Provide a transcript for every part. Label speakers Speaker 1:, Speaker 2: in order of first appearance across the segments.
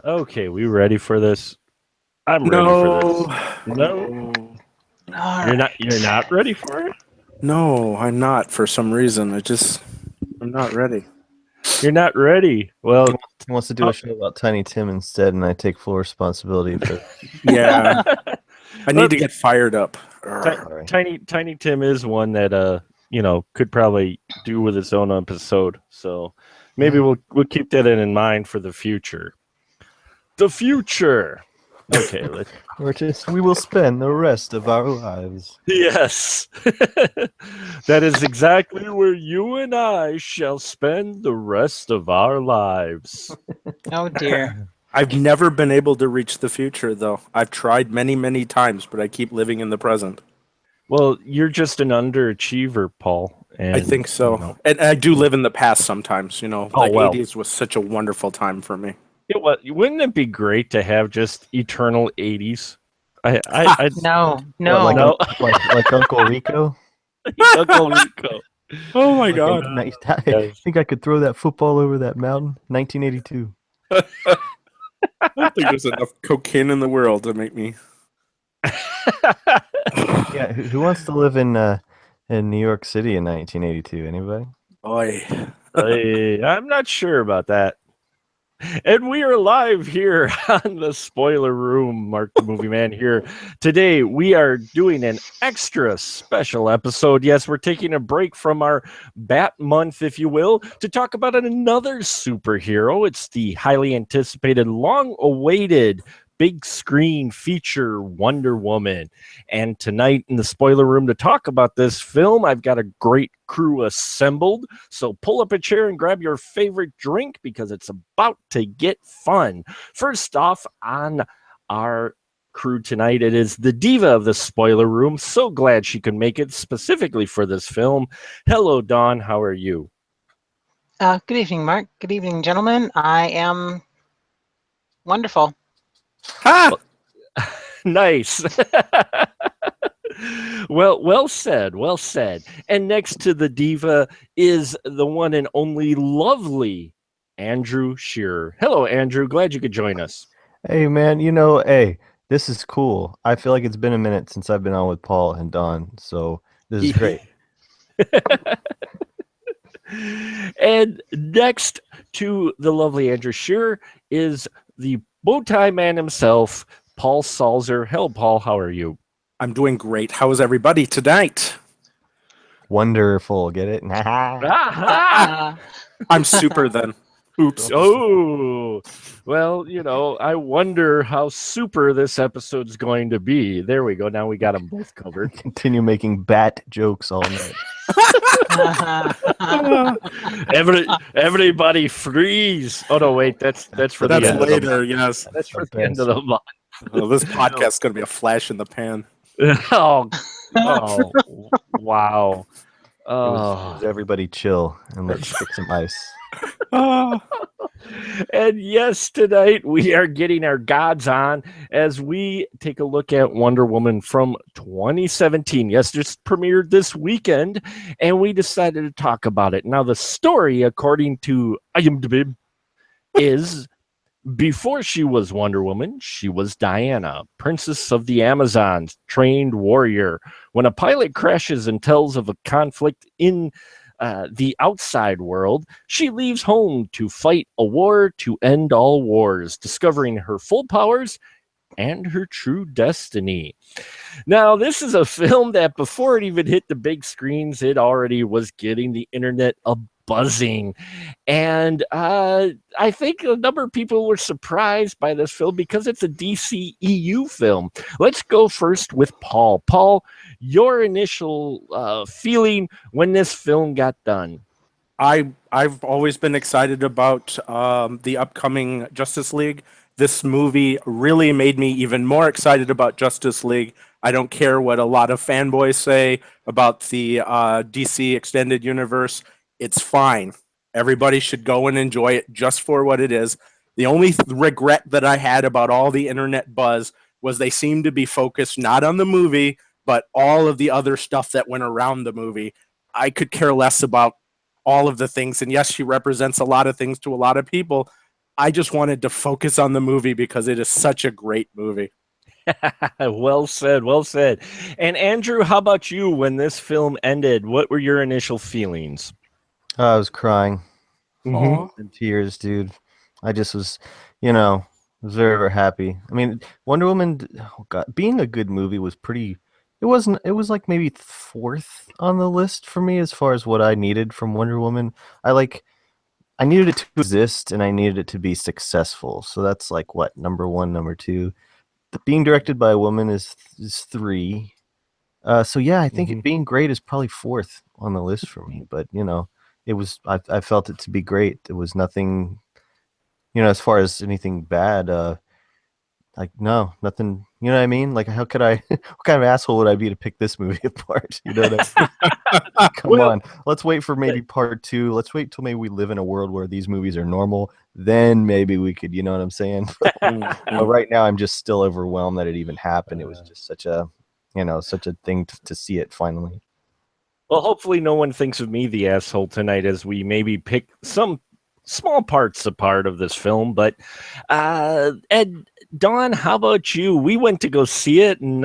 Speaker 1: Okay, we ready for this? I'm ready for
Speaker 2: No,
Speaker 1: this. No,
Speaker 3: All
Speaker 1: you're not.
Speaker 3: right.
Speaker 1: You're not ready for it.
Speaker 2: no, I'm not for some reason. I'm not ready.
Speaker 1: You're not ready. Well,
Speaker 4: He wants to do a show about Tiny Tim instead, and I take full responsibility for.
Speaker 2: Yeah, I
Speaker 1: Well,
Speaker 2: need to get fired up.
Speaker 4: Sorry.
Speaker 1: Tiny Tim is one that could probably do with its own episode. So maybe we'll keep that in mind for the future. The future. Okay,
Speaker 4: We will spend the rest of our lives.
Speaker 1: yes. That is exactly where you and I shall spend the rest of our lives.
Speaker 3: Oh dear.
Speaker 2: I've never been able to reach the future, though. I've tried many, many times, but I keep living in the present.
Speaker 1: Well, you're just an underachiever, Paul. And,
Speaker 2: I think so.
Speaker 1: you know,
Speaker 2: And I do live in the past sometimes,
Speaker 1: Oh,
Speaker 2: The
Speaker 1: well.
Speaker 2: 80s was such a wonderful time for me.
Speaker 1: wouldn't it be great to have just eternal 80s? I
Speaker 3: No,
Speaker 4: What,
Speaker 3: no.
Speaker 4: like,
Speaker 1: No.
Speaker 4: like Uncle Rico?
Speaker 1: Uncle Rico.
Speaker 2: Oh my
Speaker 4: Like,
Speaker 2: god.
Speaker 4: I
Speaker 1: Yes.
Speaker 4: think I could throw that football over that mountain. 1982.
Speaker 2: I don't think there's enough cocaine in the world to make me.
Speaker 4: Yeah, who wants to live in New York City in 1982? Anybody?
Speaker 2: Boy.
Speaker 1: I'm not sure about that. And we are live here on the Spoiler Room, Mark the Movie Man here. Today, we are doing an extra special episode. Yes, we're taking a break from our Bat Month, if you will, to talk about another superhero. It's the highly anticipated, long-awaited big screen feature Wonder Woman. And tonight in the Spoiler Room to talk about this film, I've got a great crew assembled. So pull up a chair and grab your favorite drink because it's about to get fun. First off, on our crew tonight, it is the diva of the Spoiler Room. So glad she could make it specifically for this film. Hello, Dawn. How are you?
Speaker 3: Good evening, Mark. Good evening, gentlemen. I am wonderful.
Speaker 2: Ha!
Speaker 1: Nice. Well said. Well said. And next to the diva is the one and only lovely Andrew Shearer. Hello, Andrew. Glad you could join us.
Speaker 4: Hey, man, hey, this is cool. I feel like it's been a minute since I've been on with Paul and Don, so this is great.
Speaker 1: And next to the lovely Andrew Shearer is the bowtie man himself, Paul Salzer. Hello, Paul. How are you?
Speaker 2: I'm doing great. How is everybody tonight?
Speaker 4: Wonderful. Get it?
Speaker 1: Ah-ha!
Speaker 2: I'm super then. Oops.
Speaker 1: Oh, well, I wonder how super this episode's going to be. There we go. Now we got them both covered.
Speaker 4: Continue making bat jokes all night.
Speaker 1: Everybody freeze. Oh no, wait, that's for the
Speaker 2: That's
Speaker 1: end of the month.
Speaker 2: later, yes.
Speaker 1: That's for the
Speaker 4: Best.
Speaker 1: end of the month.
Speaker 2: Oh, this podcast is going to be a flash in the pan.
Speaker 1: Oh, wow.
Speaker 4: It was everybody chill and let's stick some ice.
Speaker 1: And yes, tonight we are getting our gods on as we take a look at Wonder Woman from 2017. Yes, just premiered this weekend, and we decided to talk about it. Now, the story, according to IMDb, is before she was Wonder Woman, she was Diana, Princess of the Amazons, trained warrior. When a pilot crashes and tells of a conflict in the outside world, she leaves home to fight a war to end all wars, discovering her full powers and her true destiny. Now, this is a film that before it even hit the big screens, it already was getting the internet buzzing. And I think a number of people were surprised by this film because it's a DCEU film. Let's go first with Paul. Paul, your initial feeling when this film got done?
Speaker 2: I've always been excited about the upcoming Justice League. This movie really made me even more excited about Justice League. I don't care what a lot of fanboys say about the DC Extended Universe. It's fine. Everybody should go and enjoy it just for what it is. The only regret that I had about all the internet buzz was they seemed to be focused not on the movie, but all of the other stuff that went around the movie. I could care less about all of the things. And yes, she represents a lot of things to a lot of people, I just wanted to focus on the movie because it is such a great movie.
Speaker 1: Well said, well said. And Andrew, how about you? When this film ended, what were your initial feelings?
Speaker 4: I was crying
Speaker 2: Aw.
Speaker 4: in tears, dude. I just was, was very, very happy. I mean, Wonder Woman, oh God, being a good movie was pretty. It wasn't. It was like maybe fourth on the list for me as far as what I needed from Wonder Woman. I needed it to exist and I needed it to be successful. So that's like what, number one, number two. Being directed by a woman is three. So yeah, I think it being great is probably fourth on the list for me. But it was. I felt it to be great. There was nothing, as far as anything bad. Like no, nothing. You know what I mean? Like how could I? What kind of asshole would I be to pick this movie apart? You know what I mean? Come on, let's wait for maybe part two. Let's wait till maybe we live in a world where these movies are normal. Then maybe we could. You know what I'm saying? But right now, I'm just still overwhelmed that it even happened. It was just such a, such a thing to see it finally.
Speaker 1: Well, hopefully no one thinks of me the asshole tonight as we maybe pick some small parts apart of this film. But Ed, Dawn, how about you? We went to go see it, and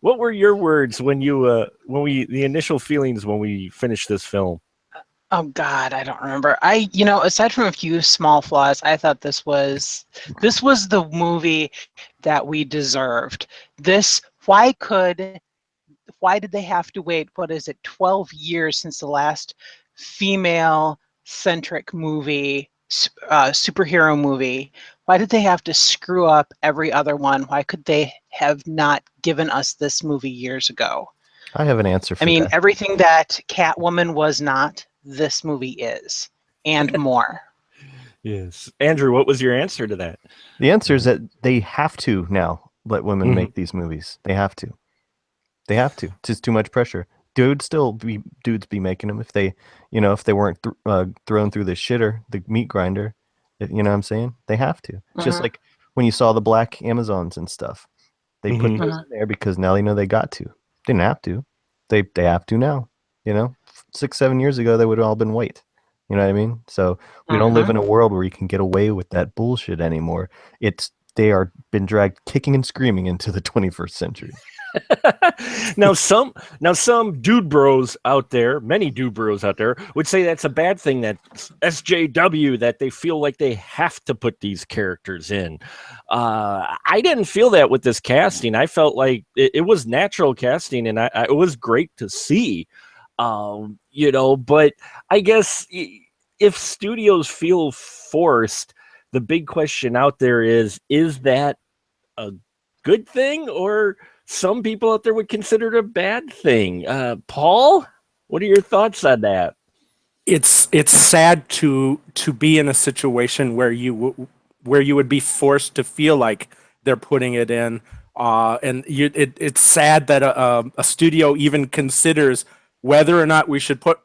Speaker 1: what were your words when the initial feelings when we finished this film?
Speaker 3: Oh God, I don't remember. Aside from a few small flaws, I thought this was the movie that we deserved. Why did they have to wait, 12 years since the last female-centric movie, superhero movie? Why did they have to screw up every other one? Why could they have not given us this movie years ago?
Speaker 4: I have an answer for that.
Speaker 3: Everything that Catwoman was not, this movie is, and more.
Speaker 1: Yes. Andrew, what was your answer to that?
Speaker 4: The answer is that they have to now let women make these movies. They have to. They have to. It's just too much pressure. Dudes be making them if they, if they weren't thrown through the shitter, the meat grinder. You know what I'm saying? They have to. It's just like when you saw the black Amazons and stuff. They put those in there because now they know they got to. Didn't have to. They have to now. 6-7 years ago, they would have all been white. You know what I mean? So we don't live in a world where you can get away with that bullshit anymore. They are been dragged kicking and screaming into the 21st century.
Speaker 1: Now some dude bros out there, many dude bros out there, would say that's a bad thing, that SJW, that they feel like they have to put these characters in. I didn't feel that with this casting. I felt like it was natural casting, and it was great to see. But I guess if studios feel forced, the big question out there is that a good thing, or some people out there would consider it a bad thing? Paul, what are your thoughts on that?
Speaker 2: It's sad to be in a situation where you would be forced to feel like they're putting it in, it's sad that a studio even considers whether or not we should put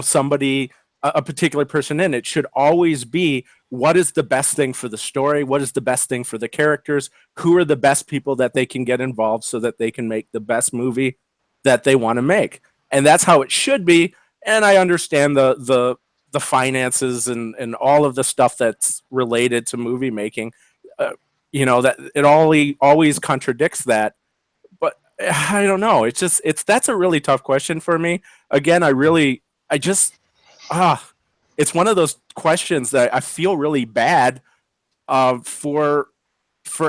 Speaker 2: somebody, a particular person in. It should always be, what is the best thing for the story? What is the best thing for the characters? Who are the best people that they can get involved so that they can make the best movie that they want to make? And that's how it should be. And I understand the finances and all of the stuff that's related to movie making. That it always contradicts that. But I don't know. That's a really tough question for me. Again, it's one of those questions that I feel really bad for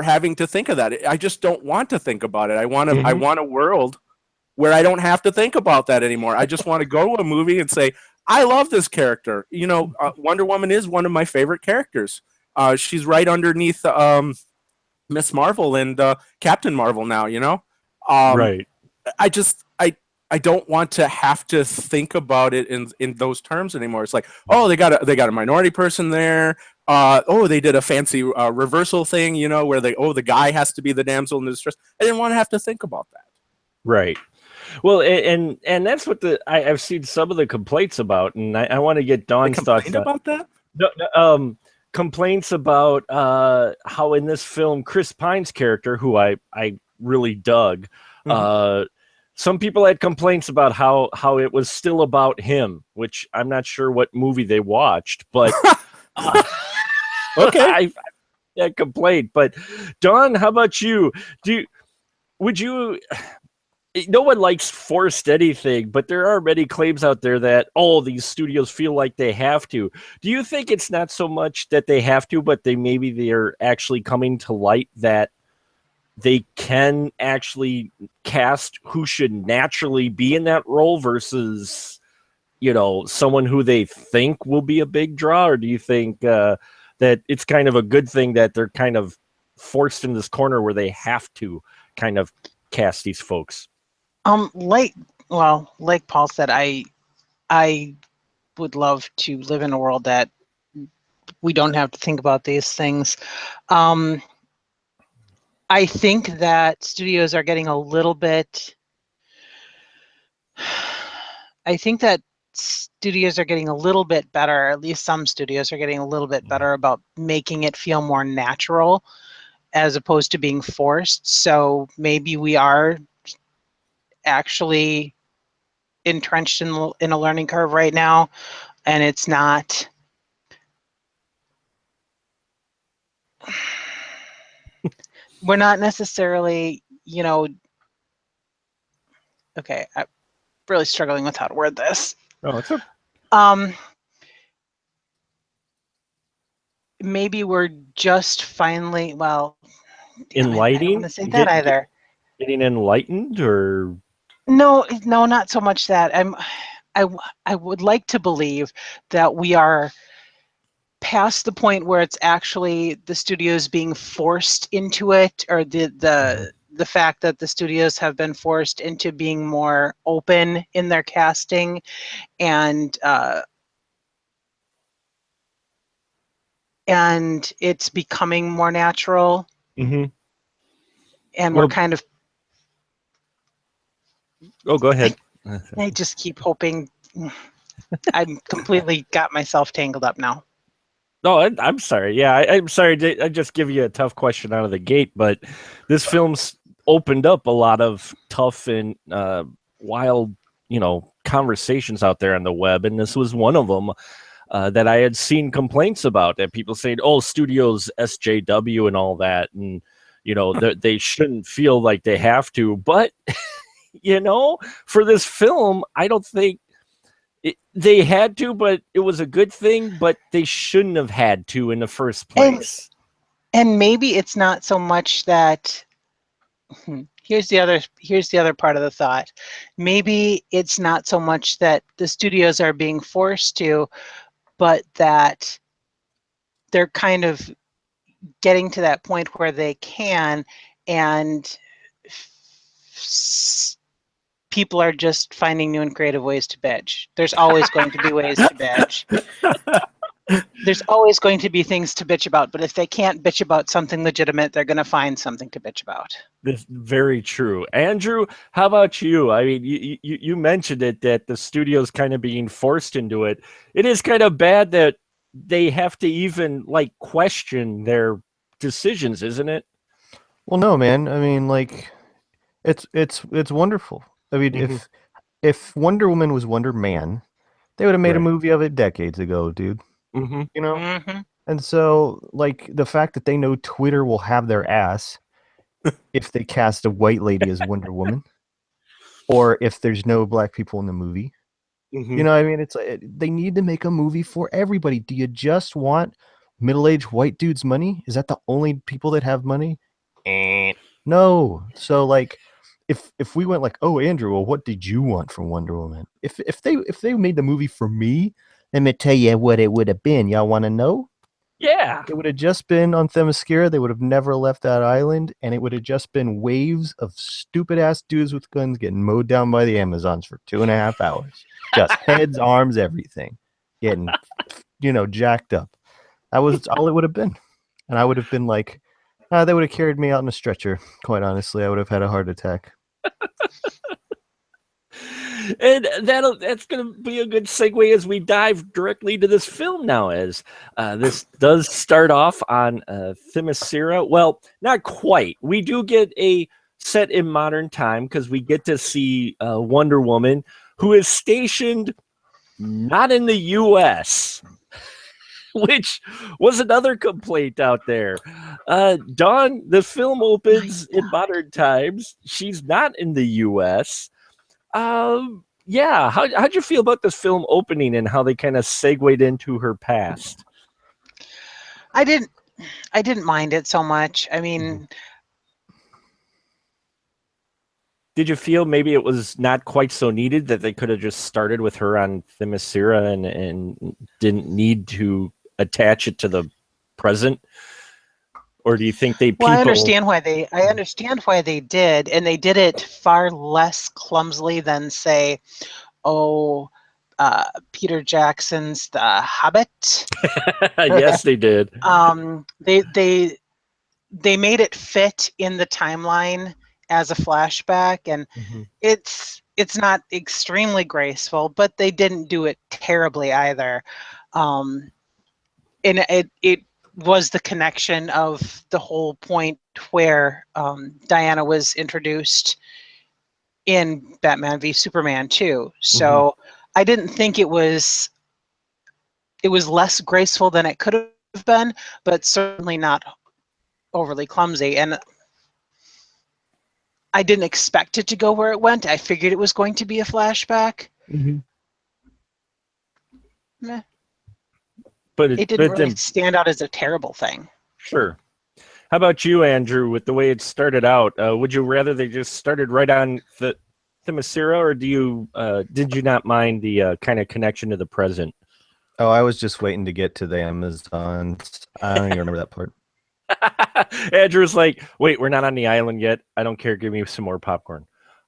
Speaker 2: having to think of that. I just don't want to think about it. I want a world where I don't have to think about that anymore. I just want to go to a movie and say, I love this character. Wonder Woman is one of my favorite characters. She's right underneath Miss Marvel and Captain Marvel now.
Speaker 1: Right.
Speaker 2: I don't want to have to think about it in those terms anymore. It's like, oh, they got a minority person there. They did a fancy reversal thing, where the guy has to be the damsel in distress. I didn't want to have to think about that.
Speaker 1: Right. Well, and that's what I've seen some of the complaints about, and I want to get Dawn's thoughts
Speaker 2: about that.
Speaker 1: No, complaints about how in this film Chris Pine's character, who I really dug, some people had complaints about how it was still about him, which I'm not sure what movie they watched, but
Speaker 2: Okay.
Speaker 1: I can't complain. But Dawn, how about you? Would you? No one likes forced anything, but there are many claims out there that these studios feel like they have to. Do you think it's not so much that they have to, but they're actually coming to light that they can actually cast who should naturally be in that role versus, someone who they think will be a big draw? Or do you think that it's kind of a good thing that they're kind of forced in this corner where they have to kind of cast these folks?
Speaker 3: Like Paul said, I would love to live in a world that we don't have to think about these things. I think that studios are getting a little bit. I think that studios are getting a little bit better. At least some studios are getting a little bit better about making it feel more natural, as opposed to being forced. So maybe we are actually entrenched in a learning curve right now, and it's not. We're not necessarily, okay, I'm really struggling with how to word this.
Speaker 1: It's okay.
Speaker 3: Maybe we're just finally,
Speaker 1: Enlightening?
Speaker 3: I don't want to say that either.
Speaker 1: Getting enlightened, or
Speaker 3: No, not so much that. I would like to believe that we are past the point where it's actually the studios being forced into it, or the fact that the studios have been forced into being more open in their casting, and it's becoming more natural.
Speaker 1: Mm-hmm.
Speaker 3: And we're kind of.
Speaker 1: Go ahead.
Speaker 3: I just keep hoping. I'm completely got myself tangled up now.
Speaker 1: No, I'm sorry. Yeah, I'm sorry. I just give you a tough question out of the gate, but this film's opened up a lot of tough and wild, conversations out there on the web, and this was one of them that I had seen complaints about. That people saying, "Oh, studios SJW and all that," and they shouldn't feel like they have to. But for this film, I don't think they had to, but it was a good thing, but they shouldn't have had to in the first place.
Speaker 3: And maybe it's not so much that. Here's the other part of the thought. Maybe it's not so much that the studios are being forced to, but that they're kind of getting to that point where they can, and people are just finding new and creative ways to bitch. There's always going to be ways to bitch. There's always going to be things to bitch about, but if they can't bitch about something legitimate, they're going to find something to bitch about.
Speaker 1: This very true. Andrew, how about you? I mean, you mentioned it, that the studio's kind of being forced into it. It is kind of bad that they have to even question their decisions, isn't it?
Speaker 4: Well, no, man. I mean, it's wonderful. I mean, if Wonder Woman was Wonder Man, they would have made a movie of it decades ago, dude.
Speaker 1: Mm-hmm.
Speaker 4: And so, the fact that they know Twitter will have their ass if they cast a white lady as Wonder Woman, or if there's no black people in the movie.
Speaker 1: Mm-hmm.
Speaker 4: I mean, it's they need to make a movie for everybody. Do you just want middle-aged white dudes' money? Is that the only people that have money? No. So if we went oh, Andrew, well, what did you want from Wonder Woman? If they made the movie for me, let me tell you what it would have been. Y'all want to know?
Speaker 1: Yeah.
Speaker 4: It would have just been on Themyscira. They would have never left that island, and it would have just been waves of stupid-ass dudes with guns getting mowed down by the Amazons for 2.5 hours. Just heads, arms, everything. Getting, jacked up. That was all it would have been. And I would have been they would have carried me out in a stretcher, quite honestly. I would have had a heart attack.
Speaker 1: And that's going to be a good segue as we dive directly to this film now, as this does start off on Themyscira. Well, not quite. We do get a set in modern time because we get to see Wonder Woman, who is stationed not in the U.S., which was another complaint out there. Dawn, the film opens in modern times. She's not in the U.S. Yeah, how'd you feel about this film opening and how they kind of segued into her past?
Speaker 3: I didn't mind it so much. I mean,
Speaker 1: Did you feel maybe it was not quite so needed, that they could have just started with her on Themyscira and didn't need to attach it to the present? Or do you think they
Speaker 3: well, I understand why they did, and they did it far less clumsily than, say, Peter Jackson's The Hobbit.
Speaker 1: Yes, they did.
Speaker 3: They made it fit in the timeline as a flashback, and it's not extremely graceful, but they didn't do it terribly either. And it was the connection of the whole point where Diana was introduced in Batman v Superman 2. So I didn't think it was less graceful than it could have been, but certainly not overly clumsy. And I didn't expect it to go where it went. I figured it was going to be a flashback. Meh.
Speaker 1: But
Speaker 3: it didn't really stand out as a terrible thing.
Speaker 1: Sure. How about you, Andrew, with the way it started out? Would you rather they just started right on the Themyscira, or did you not mind the kind of connection to the present?
Speaker 4: Oh, I was just waiting to get to the Amazons. I don't even remember that part.
Speaker 1: Andrew's like, wait, we're not on the island yet. I don't care. Give me some more popcorn.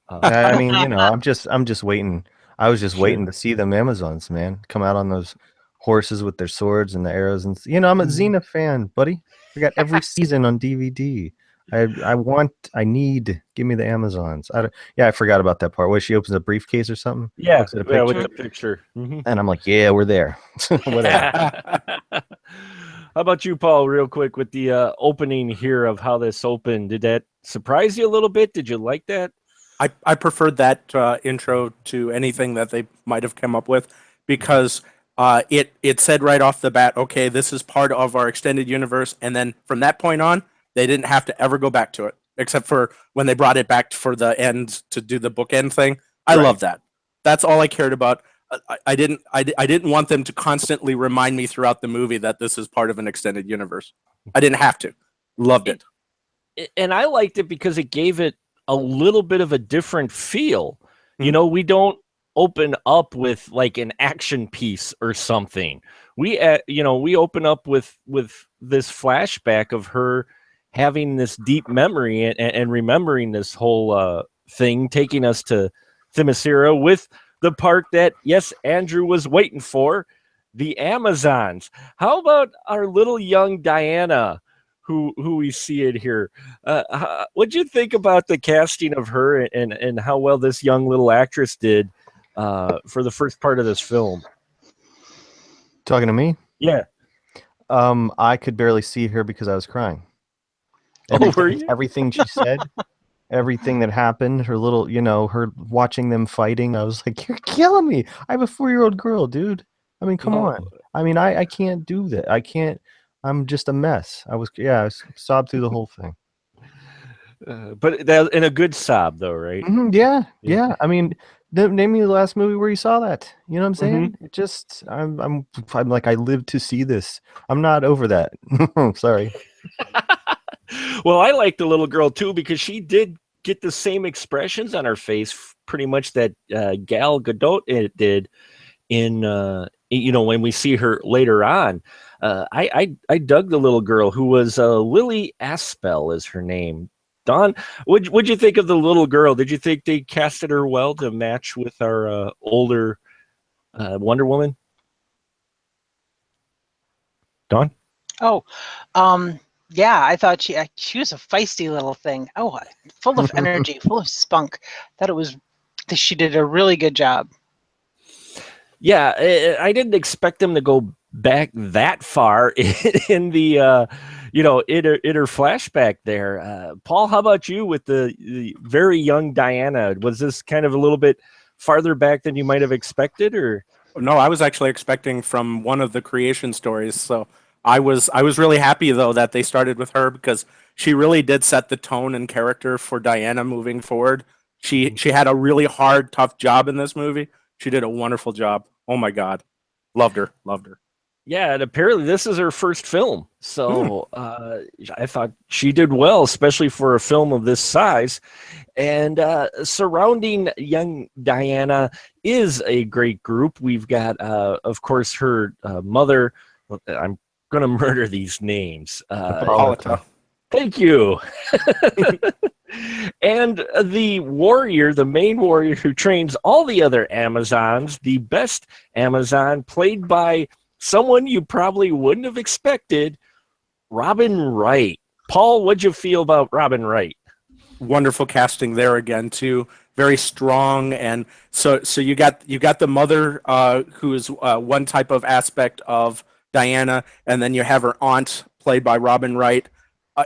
Speaker 4: I mean, I'm just waiting. I was just waiting to see them Amazons, man, come out on those horses with their swords and the arrows, and I'm a Xena fan, buddy. We got every season on DVD. Give me the Amazons. I forgot about that part where she opens a briefcase or something.
Speaker 1: Yeah, with the picture.
Speaker 4: And I'm like, yeah, we're there. Whatever.
Speaker 1: How about you, Paul, real quick, with the opening here of how this opened? Did that surprise you a little bit? Did you like that?
Speaker 2: I preferred that intro to anything that they might have come up with, because it said right off the bat, okay, this is part of our extended universe, and then from that point on, they didn't have to ever go back to it, except for when they brought it back for the end to do the bookend thing. I love that. That's all I cared about. I didn't want them to constantly remind me throughout the movie that this is part of an extended universe. I didn't have to. Loved it.
Speaker 1: And I liked it because it gave it a little bit of a different feel. We don't open up with like an action piece or something. We open up with this flashback of her having this deep memory and remembering this whole thing, taking us to Themyscira with the part that, yes, Andrew was waiting for, the Amazons. How about our little young Diana, who we see it here? What'd you think about the casting of her and how well this young little actress did for the first part of this film?
Speaker 4: Talking to me?
Speaker 1: Yeah.
Speaker 4: I could barely see her because I was crying. Everything she said, everything that happened, her little, her watching them fighting, I was like, you're killing me. I have a 4-year-old girl, dude. I mean, come on. I mean, I can't do that. I can't. I'm just a mess. I sobbed through the whole thing.
Speaker 1: But that, in a good sob, though, right?
Speaker 4: Yeah. I mean, name me the last movie where you saw that. You know what I'm saying? It just, I'm like, I lived to see this. I'm not over that. Sorry.
Speaker 1: Well, I like the little girl too, because she did get the same expressions on her face, pretty much that Gal Gadot did in when we see her later on. I dug the little girl, who was Lily Aspel is her name. Don, what'd you think of the little girl? Did you think they casted her well to match with our older Wonder Woman? Don?
Speaker 3: Yeah, I thought she was a feisty little thing. Full of energy, full of spunk. She did a really good job.
Speaker 1: Yeah, I didn't expect them to go back that far in the in her flashback there. Paul, how about you with the very young Diana? Was this kind of a little bit farther back than you might have expected, or?
Speaker 2: No, I was actually expecting from one of the creation stories. So I was really happy though that they started with her because she really did set the tone and character for Diana moving forward. She had a really hard, tough job in this movie. She did a wonderful job. Oh my God. Loved her. Loved her.
Speaker 1: Yeah, and apparently this is her first film.
Speaker 2: Hmm.
Speaker 1: So I thought she did well, especially for a film of this size. And surrounding young Diana is a great group. We've got, of course, her mother. I'm going to murder these names.
Speaker 2: Hippolyta.
Speaker 1: Thank you. And the warrior, the main warrior who trains all the other Amazons, the best Amazon, played by someone you probably wouldn't have expected, Robin Wright. Paul, what'd you feel about Robin Wright?
Speaker 2: Wonderful casting there again too. Very strong, and so you got the mother who is one type of aspect of Diana, and then you have her aunt played by Robin Wright.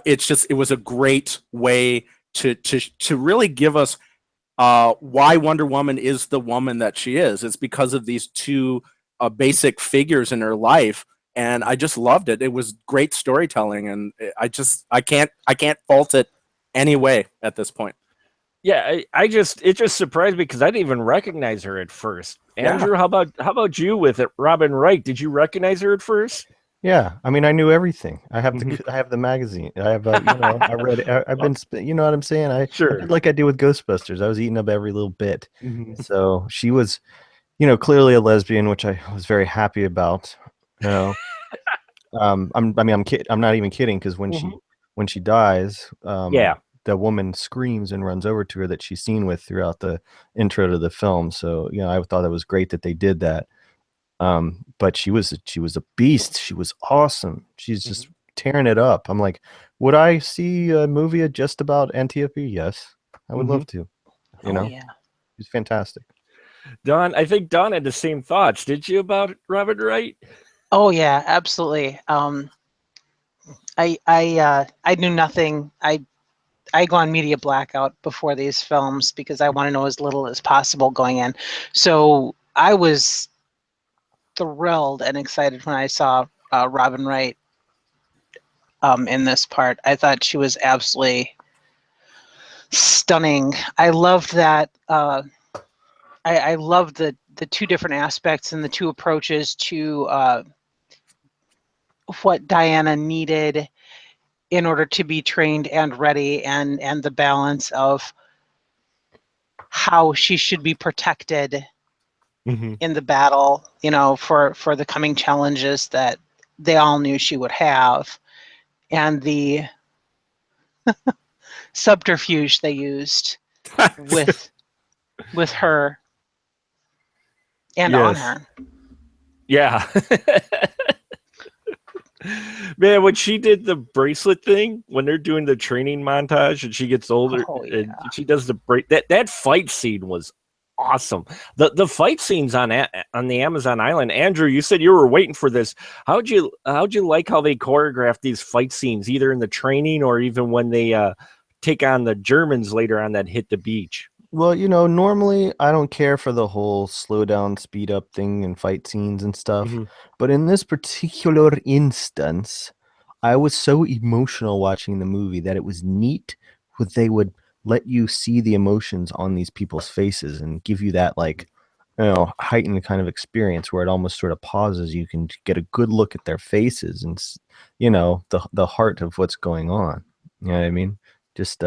Speaker 2: It was a great way to really give us why Wonder Woman is the woman that she is. It's because of these two basic figures in her life, and I just loved it. It was great storytelling, and I can't fault it any way at this point.
Speaker 1: Yeah, it just surprised me because I didn't even recognize her at first.
Speaker 2: Yeah.
Speaker 1: Andrew, how about you with it? Robin Wright, did you recognize her at first?
Speaker 4: Yeah, I mean, I knew everything. I have the magazine. I have, I read it. I've been, you know what I'm saying? I
Speaker 1: Sure.
Speaker 4: did like I did with Ghostbusters. I was eating up every little bit.
Speaker 2: Mhm.
Speaker 4: So she was, clearly a lesbian, which I was very happy about. You know, I'm not even kidding because when she dies,
Speaker 1: Yeah.
Speaker 4: the woman screams and runs over to her that she's seen with throughout the intro to the film. So I thought it was great that they did that. But she was a beast. She was awesome. She's just tearing it up. I'm like, would I see a movie just about Antiope? Yes, I would love to.
Speaker 3: Yeah.
Speaker 4: She's fantastic.
Speaker 1: Don, I think Don had the same thoughts. Did you about Robin Wright?
Speaker 3: Oh yeah, absolutely. I knew nothing. I go on media blackout before these films because I want to know as little as possible going in. So I was thrilled and excited when I saw Robin Wright in this part. I thought she was absolutely stunning. I loved that. I loved the two different aspects and the two approaches to what Diana needed in order to be trained and ready, and the balance of how she should be protected in the battle, for the coming challenges that they all knew she would have, and the subterfuge they used with her and on
Speaker 1: Yes.
Speaker 3: her.
Speaker 1: Yeah. Man, when she did the bracelet thing, when they're doing the training montage and she gets older
Speaker 3: Oh,
Speaker 1: and
Speaker 3: yeah.
Speaker 1: she does the that fight scene was awesome. The fight scenes on the Amazon island. Andrew, you said you were waiting for this. How'd you like how they choreographed these fight scenes, either in the training or even when they take on the Germans later on that hit the beach?
Speaker 4: Well, normally I don't care for the whole slow down, speed up thing and fight scenes and stuff. But in this particular instance, I was so emotional watching the movie that it was neat that they would let you see the emotions on these people's faces and give you that heightened kind of experience where it almost sort of pauses. You can get a good look at their faces and the heart of what's going on. You know what I mean? Just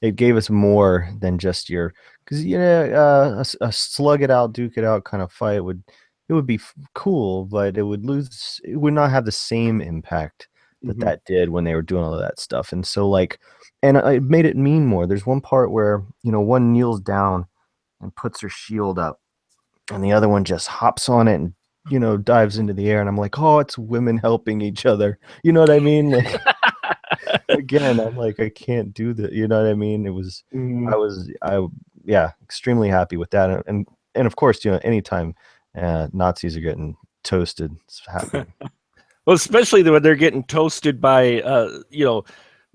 Speaker 4: it gave us more than just because a slug it out, duke it out kind of fight would be cool, but it would not have the same impact that did when they were doing all of that stuff. And so and it made it mean more. There's one part where one kneels down and puts her shield up, and the other one just hops on it and dives into the air, and I'm like, oh, it's women helping each other. You know what I mean? Like, again, I'm like, I can't do that. You know what I mean? It was, extremely happy with that. And of course, anytime Nazis are getting toasted, it's happening.
Speaker 1: Well, especially when they're getting toasted by,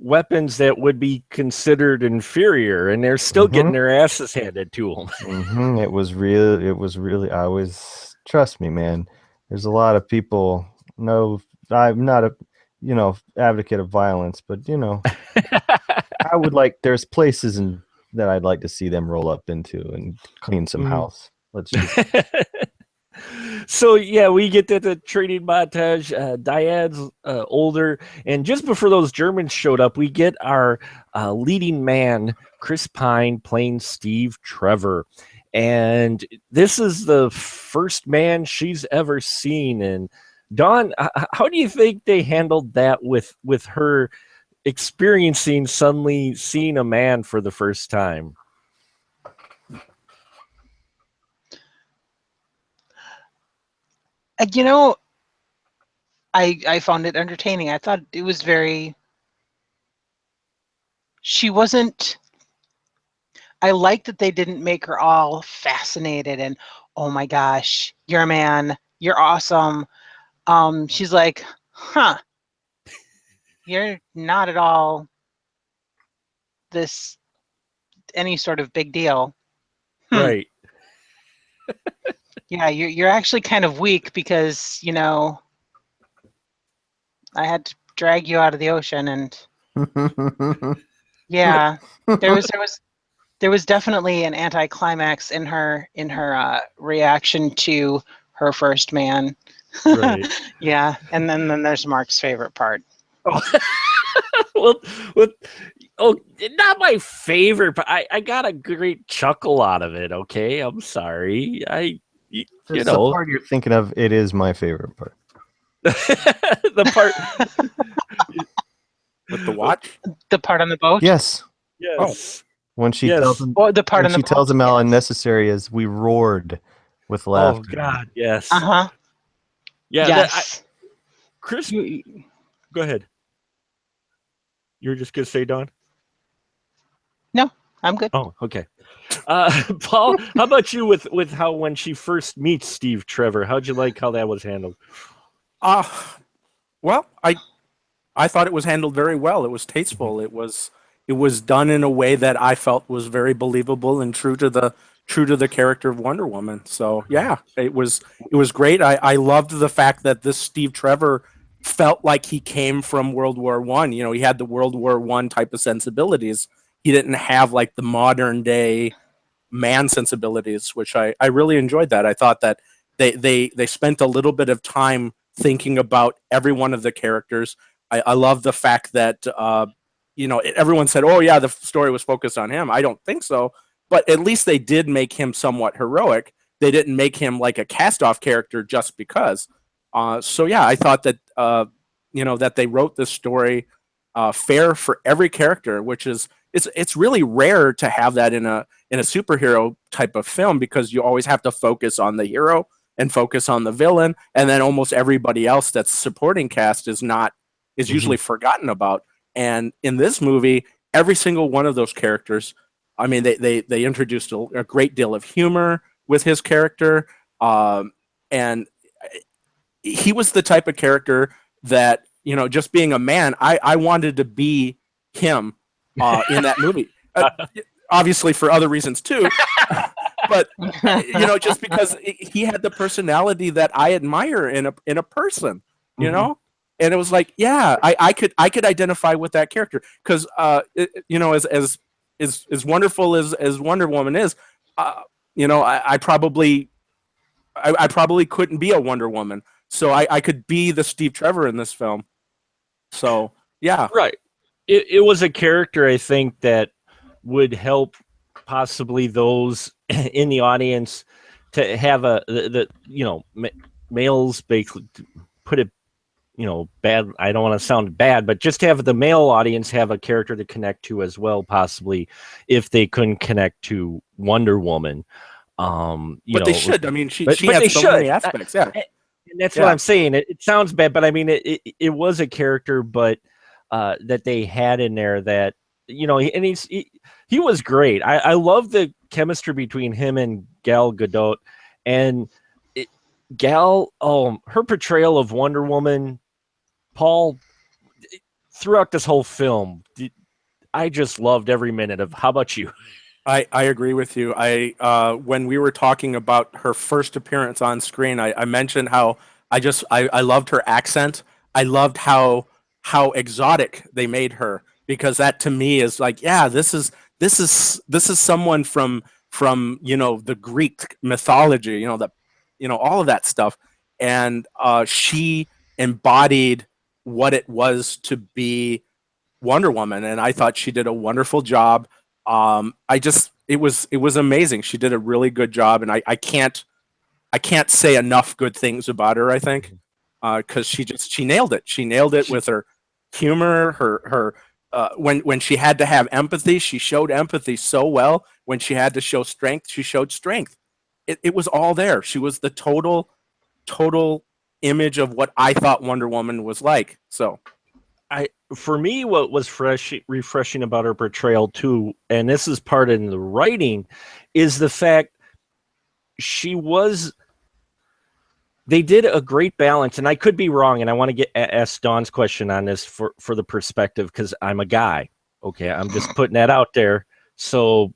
Speaker 1: weapons that would be considered inferior, and they're still getting their asses handed to them.
Speaker 4: It was really, I was trust me, man. There's a lot of people. No, I'm not a advocate of violence, but I would like. There's places that I'd like to see them roll up into and clean some house. Let's just.
Speaker 1: So yeah, we get to the training montage. Diane's older, and just before those Germans showed up, we get our leading man, Chris Pine, playing Steve Trevor, and this is the first man she's ever seen. And Dawn, how do you think they handled that with her experiencing suddenly seeing a man for the first time?
Speaker 3: I found it entertaining. I thought it was very. She wasn't. I like that they didn't make her all fascinated and, oh my gosh, you're a man, you're awesome. She's like, huh, you're not at all any sort of big deal.
Speaker 1: Right.
Speaker 3: Yeah, you're actually kind of weak because, I had to drag you out of the ocean, and yeah, there was definitely an anticlimax in her reaction to her first man.
Speaker 1: Right.
Speaker 3: Yeah, and then there's Mark's favorite part.
Speaker 1: well, not my favorite, but I got a great chuckle out of it. Okay, I'm sorry. The
Speaker 4: part you're thinking of. It is my favorite part.
Speaker 1: The part
Speaker 2: with the watch.
Speaker 3: The part on the boat.
Speaker 4: Yes.
Speaker 1: Yes.
Speaker 4: When she tells him,
Speaker 3: the part on the boat.
Speaker 4: She tells him how unnecessary is. We roared with laughter.
Speaker 1: Oh God, yes.
Speaker 3: Uh-huh.
Speaker 1: Yeah.
Speaker 3: Yes.
Speaker 1: Chris, go ahead. You were just gonna say, Dawn?
Speaker 3: No, I'm good.
Speaker 1: Oh, okay. Paul, how about you with how when she first meets Steve Trevor? How'd you like how that was handled?
Speaker 2: Well, I thought it was handled very well. It was tasteful. It was done in a way that I felt was very believable and true to the character of Wonder Woman. So yeah, it was great. I loved the fact that this Steve Trevor felt like he came from World War I. He had the World War I type of sensibilities. He didn't have like the modern day man sensibilities, which I really enjoyed that. I thought that they spent a little bit of time thinking about every one of the characters. I love the fact that everyone said, oh yeah, the story was focused on him. I don't think so, but at least they did make him somewhat heroic. They didn't make him like a cast-off character just because. So yeah, I thought that that they wrote this story fair for every character, which is it's really rare to have that in a superhero type of film, because you always have to focus on the hero and focus on the villain, and then almost everybody else that's supporting cast is usually forgotten about. And in this movie, every single one of those characters, I mean, they introduced a great deal of humor with his character, and he was the type of character that, just being a man, I wanted to be him in that movie. Obviously for other reasons too, but just because he had the personality that I admire in a person, and it was like, yeah, I could identify with that character, because as wonderful as Wonder Woman is, I probably couldn't be a Wonder Woman, so I could be the Steve Trevor in this film. So yeah,
Speaker 1: right. It was a character, I think, that would help possibly those in the audience to have males basically put it, bad. I don't want to sound bad, but just to have the male audience have a character to connect to as well, possibly, if they couldn't connect to Wonder Woman.
Speaker 2: But they should. I mean, she
Speaker 1: but
Speaker 2: has so many aspects. Yeah.
Speaker 1: And that's what I'm saying. It sounds bad, but I mean, it was a character, but that they had in there that, and he was great. I love the chemistry between him and Gal Gadot, and Gal, her portrayal of Wonder Woman, Paul, throughout this whole film, I just loved every minute of. How about you?
Speaker 2: I agree with you. When we were talking about her first appearance on screen, I mentioned how I loved her accent. I loved how exotic they made her, because that to me is like, yeah, this is someone from the Greek mythology, all of that stuff, and she embodied what it was to be Wonder Woman, and I thought she did a wonderful job. It was amazing. She did a really good job, and I can't say enough good things about her. I think because she nailed it. She nailed it with her humor, her when she had to have empathy, she showed empathy so well. When she had to show strength, she showed strength. It was all there. She was the total image of what I thought Wonder Woman was like. So
Speaker 1: For me, what was refreshing about her portrayal too, and this is part in the writing, is the fact they did a great balance, and I could be wrong, and I want to ask Dawn's question on this for the perspective, because I'm a guy. Okay, I'm just putting that out there. So,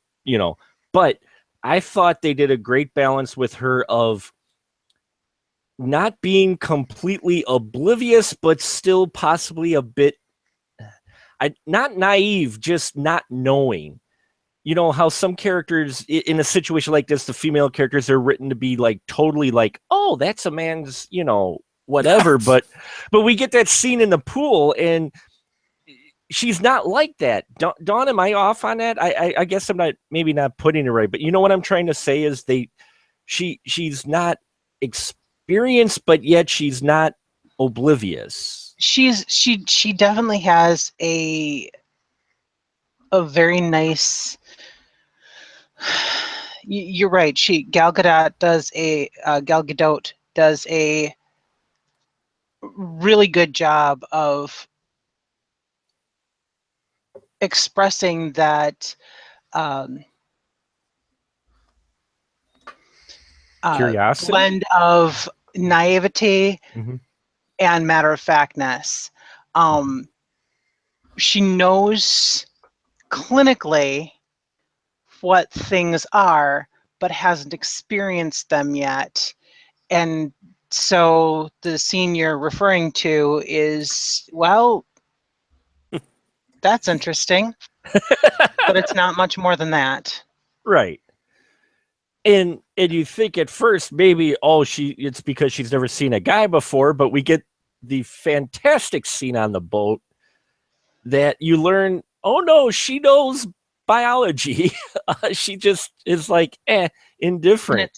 Speaker 1: but I thought they did a great balance with her of not being completely oblivious, but still possibly a bit not naive, just not knowing. How some characters in a situation like this, the female characters are written to be like totally like, oh, that's a man's, whatever. but we get that scene in the pool, and she's not like that. Dawn, am I off on that? I guess I'm maybe not putting it right, but what I'm trying to say is she's not experienced, but yet she's not oblivious.
Speaker 3: She definitely has a very nice. You're right. Gal Gadot does a really good job of expressing that
Speaker 1: Curiosity,
Speaker 3: blend of naivety
Speaker 1: Mhm.
Speaker 3: and matter-of-factness. She knows clinically what things are, but hasn't experienced them yet. And so the scene you're referring to is, well, that's interesting, but it's not much more than that.
Speaker 1: Right. And you think at first maybe it's because she's never seen a guy before, but we get the fantastic scene on the boat that you learn, oh no, she knows biology. She just is like indifferent.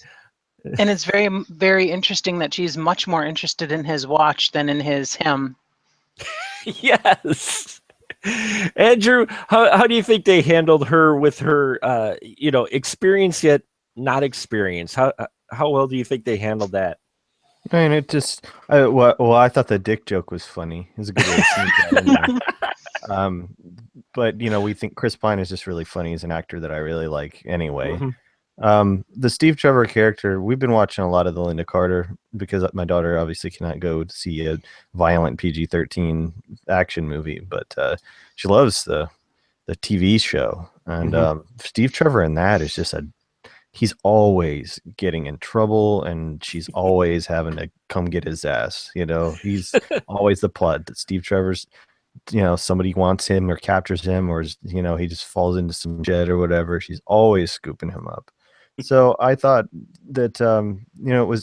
Speaker 3: And it's very, very interesting that she's much more interested in his watch than in him.
Speaker 1: Yes. Andrew, how do you think they handled her with her experience yet not experience? How well do you think they handled that?
Speaker 4: I mean, it just I thought the dick joke was funny. It was a good way to sneak that in there. But we think Chris Pine is just really funny. He's an actor that I really like anyway.
Speaker 1: Mm-hmm.
Speaker 4: The Steve Trevor character, we've been watching a lot of the Linda Carter because my daughter obviously cannot go to see a violent PG-13 action movie, but she loves the TV show. And Steve Trevor in that is just he's always getting in trouble, and she's always having to come get his ass. He's always the plot that Steve Trevor's, somebody wants him or captures him, or he just falls into some shit or whatever. She's always scooping him up. So I thought that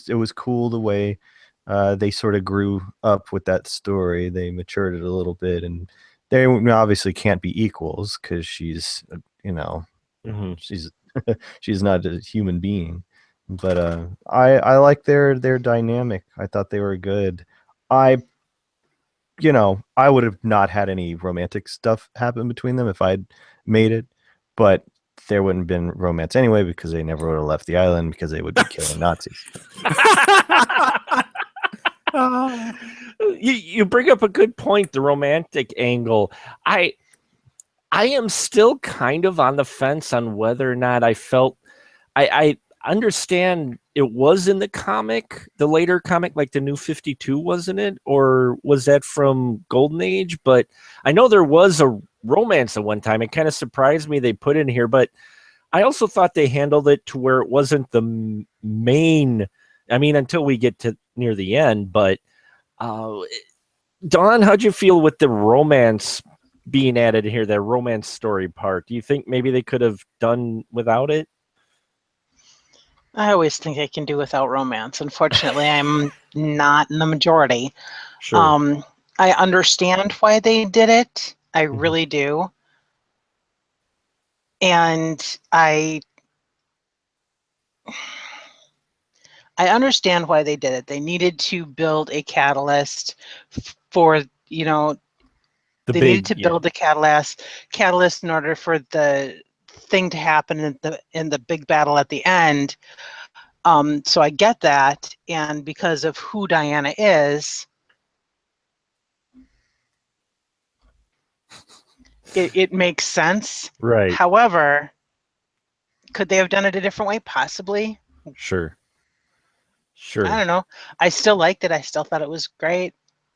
Speaker 4: it was cool the way they sort of grew up with that story. They matured it a little bit, and they obviously can't be equals because she's she's not a human being. But I like their dynamic. I thought they were good. I would have not had any romantic stuff happen between them if I'd made it, but there wouldn't have been romance anyway because they never would have left the island because they would be killing Nazis.
Speaker 1: You bring up a good point, the romantic angle. I am still kind of on the fence on whether or not I felt I understand it was in the comic, the later comic, like the New 52, wasn't it? Or was that from Golden Age? But I know there was a romance at one time. It kind of surprised me they put in here, but I also thought they handled it to where it wasn't the main. I mean, until we get to near the end, but uh, Don, how'd you feel with the romance being added here, that romance story part? Do you think maybe they could have done without it?
Speaker 3: I always think I can do without romance. Unfortunately, I'm not in the majority.
Speaker 1: Sure.
Speaker 3: I understand why they did it. I really do. And I understand why they did it. They needed to build a catalyst for, you know, they needed to build a catalyst in order for the thing to happen in the big battle at the end. So I get that, and because of who Diana is, it makes sense.
Speaker 1: Right.
Speaker 3: However, could they have done it a different way? Possibly.
Speaker 1: Sure.
Speaker 3: I don't know. I still liked it. I still thought it was great.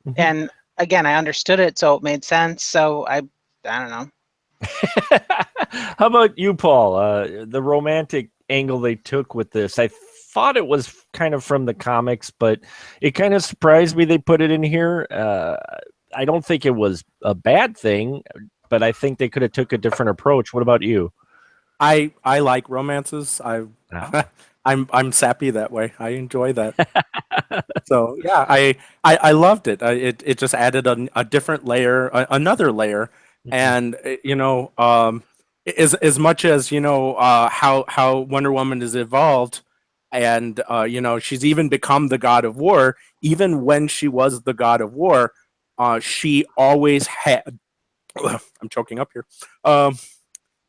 Speaker 1: Mhm.
Speaker 3: And again, I understood it, so it made sense. So I don't know.
Speaker 1: How about you, Paul? The romantic angle they took with this, I thought it was kind of from the comics, but it kind of surprised me they put it in here. I don't think it was a bad thing, but I think they could have took a different approach. What about you?
Speaker 2: I like romances. I'm sappy that way. I enjoy that. So yeah, I loved it. It just added a different layer, another layer, and as much as how Wonder Woman is evolved, and she's even become the God of War. Even when she was the God of War, she always had. I'm choking up here.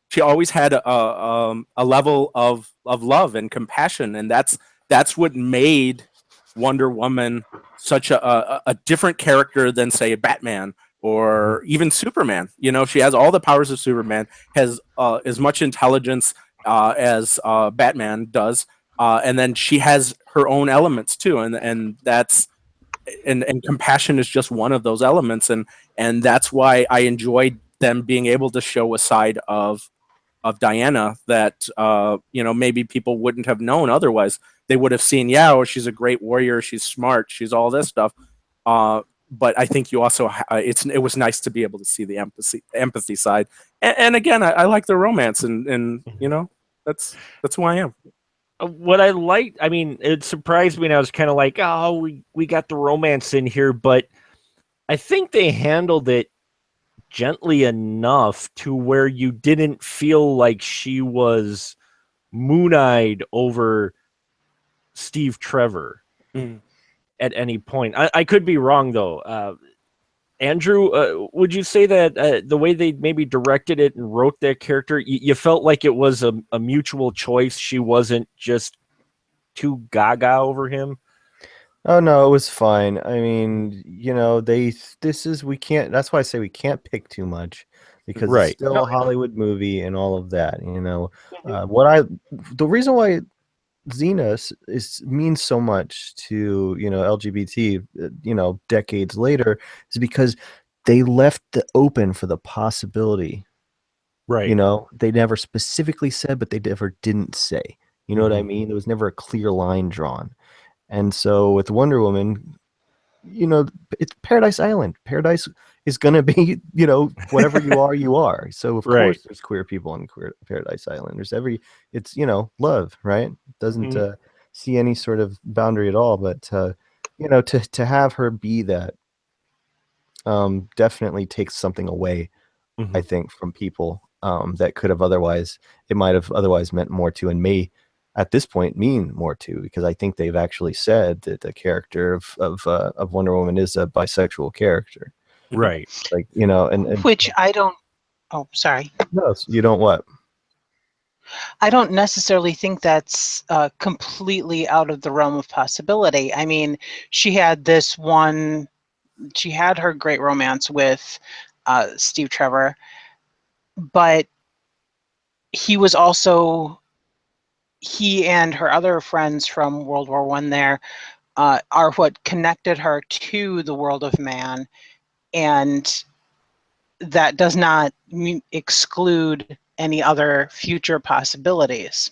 Speaker 2: She always had a level of love and compassion, and that's what made Wonder Woman such a different character than, say, Batman or even Superman. She has all the powers of Superman, has as much intelligence as Batman does, and then she has her own elements too, and that's and compassion is just one of those elements, and that's why I enjoyed them being able to show a side of Diana that maybe people wouldn't have known otherwise. They would have seen, yeah, oh, she's a great warrior, she's smart, she's all this stuff. But I think you also it was nice to be able to see the empathy side. And again, I like the romance, and that's who I am.
Speaker 1: What I liked, I mean, it surprised me, and I was kind of like, oh, we got the romance in here, but I think they handled it gently enough to where you didn't feel like she was moon-eyed over Steve Trevor at any point. I could be wrong, though. Andrew, would you say that the way they maybe directed it and wrote that character, you felt like it was a mutual choice? She wasn't just too gaga over him?
Speaker 4: Oh no, it was fine. I mean, we can't. That's why I say we can't pick too much because
Speaker 1: Right.
Speaker 4: it's still
Speaker 1: No,
Speaker 4: a Hollywood movie and all of that. The reason why Xena means so much to LGBT, decades later, is because they left it open for the possibility.
Speaker 1: right.
Speaker 4: They never specifically said, but they never didn't say. You know what I mean? There was never a clear line drawn. And so with Wonder Woman, it's Paradise Island. Paradise is going to be, whatever you are. So of
Speaker 1: Right.
Speaker 4: course there's queer people on Paradise Island. It's, love, right? It doesn't see any sort of boundary at all. But, to have her be that definitely takes something away, I think, from people that it might have otherwise meant more to, and may at this point mean more to, because I think they've actually said that the character of Wonder Woman is a bisexual character.
Speaker 1: Right.
Speaker 4: Like, and
Speaker 3: Which I don't. Oh, sorry.
Speaker 4: no, you don't what?
Speaker 3: I don't necessarily think that's completely out of the realm of possibility. I mean, she had her great romance with Steve Trevor, but he and her other friends from World War I there are what connected her to the world of man, and that does not exclude any other future possibilities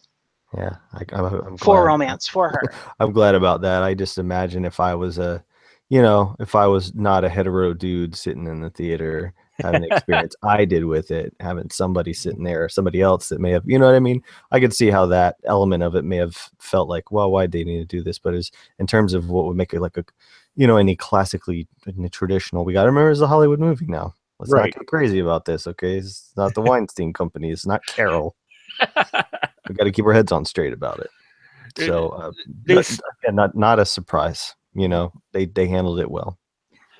Speaker 4: Yeah, I'm
Speaker 3: for
Speaker 4: glad.
Speaker 3: romance for her.
Speaker 4: I'm glad about that. I just imagine if I was if I was not a hetero dude sitting in the theater having the experience I did with it, having somebody sitting there or somebody else that may have, you know what I mean? I could see how that element of it may have felt like, well, why do they need to do this? But as in terms of what would make it like a, any classically traditional, we got to remember it's a Hollywood movie now. Let's
Speaker 1: Right.
Speaker 4: not get crazy about this, okay? It's not the Weinstein Company. It's not Carol. We got to keep our heads on straight about it. So
Speaker 1: They
Speaker 4: not a surprise. They handled it well.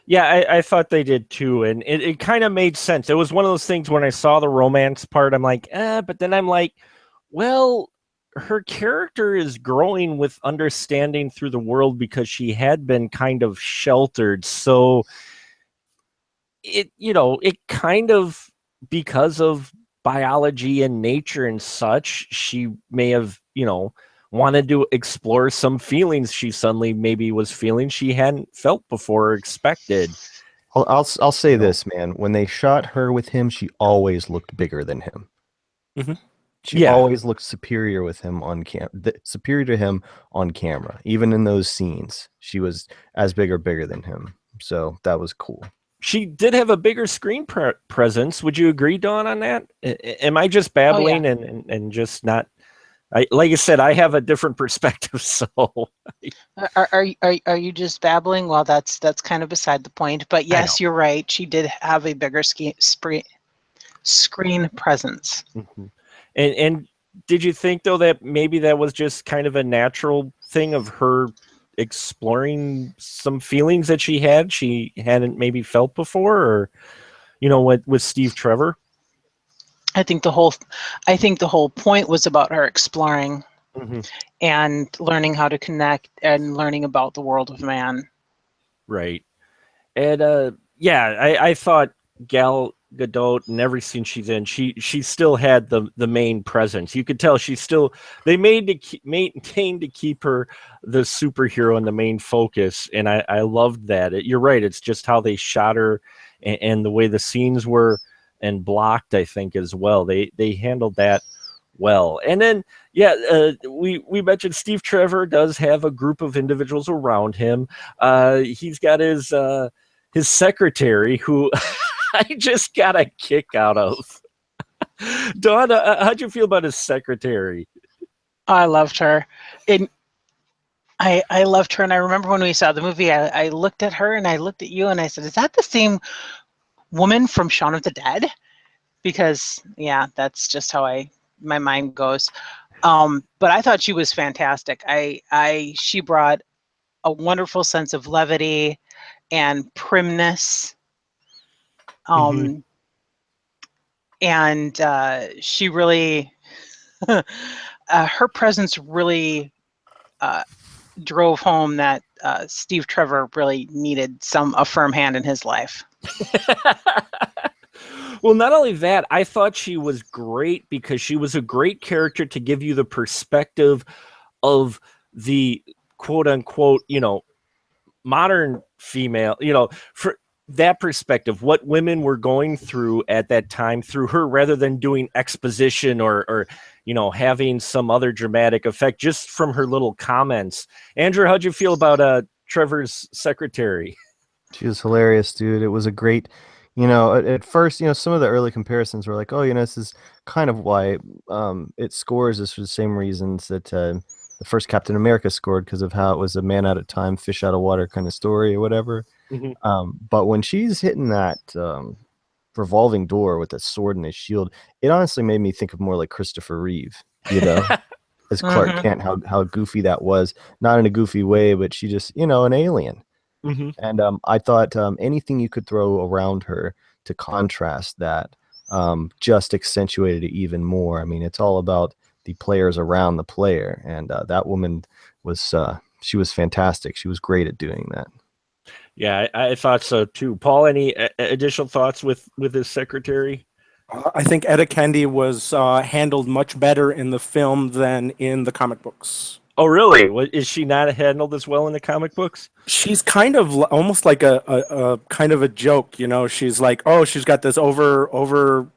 Speaker 1: Yeah, I thought they did too, and it kind of made sense. It was one of those things when I saw the romance part, I'm like, but then I'm like, well, her character is growing with understanding through the world because she had been kind of sheltered. So it kind of, because of biology and nature and such, she may have, wanted to explore some feelings she suddenly maybe was feeling she hadn't felt before or expected.
Speaker 4: I'll say this, man. When they shot her with him, she always looked bigger than him.
Speaker 2: Mm-hmm.
Speaker 4: She always looked superior with him superior to him on camera. Even in those scenes, she was as big or bigger than him. So that was cool.
Speaker 1: She did have a bigger screen presence. Would you agree, Dawn, on that? Am I just babbling and just not? Like I said, I have a different perspective. So,
Speaker 3: are you just babbling? Well, that's kind of beside the point. But yes, you're right. She did have a bigger screen presence.
Speaker 1: Mm-hmm. And did you think though that maybe that was just kind of a natural thing of her exploring some feelings that she hadn't maybe felt before, or with Steve Trevor?
Speaker 3: I think the whole point was about her exploring and learning how to connect and learning about the world of man.
Speaker 1: Right. And I thought Gal Gadot in every scene she's in, she still had the main presence. You could tell they maintained to keep her the superhero and the main focus, and I loved that. You're right. It's just how they shot her and the way the scenes were and blocked, I think, as well. They handled that well. And then we mentioned Steve Trevor does have a group of individuals around him. He's got his secretary, who I just got a kick out of. Dawn, how'd you feel about his secretary?
Speaker 3: I loved her. I loved her, and I remember when we saw the movie, I looked at her and I looked at you and I said, is that the same woman from Shaun of the Dead? Because that's just how my mind goes. But I thought she was fantastic. She brought a wonderful sense of levity and primness. And she really, her presence really drove home that Steve Trevor really needed a firm hand in his life.
Speaker 1: Well, not only that, I thought she was great because she was a great character to give you the perspective of the quote unquote, modern female, for that perspective, what women were going through at that time through her, rather than doing exposition or having some other dramatic effect just from her little comments. Andrew, how'd you feel about Trevor's secretary?
Speaker 4: She was hilarious, dude. It was a great, at first, some of the early comparisons were like, oh, this is kind of why it scores is for the same reasons that the first Captain America scored, because of how it was a man out of time, fish out of water kind of story or whatever. But when she's hitting that revolving door with a sword and a shield, it honestly made me think of more like Christopher Reeve, as Clark Kent, how goofy that was. Not in a goofy way, but she just, an alien. And I thought anything you could throw around her to contrast that just accentuated it even more. I mean, it's all about the players around the player, and that woman was she was fantastic. She was great at doing that.
Speaker 1: Yeah, I thought so too. Paul, any additional thoughts with his secretary?
Speaker 2: I think Etta Kendi was handled much better in the film than in the comic books.
Speaker 1: Oh, really? Is she not handled as well in the comic books?
Speaker 2: She's kind of almost like a kind of a joke, She's like, oh, she's got this over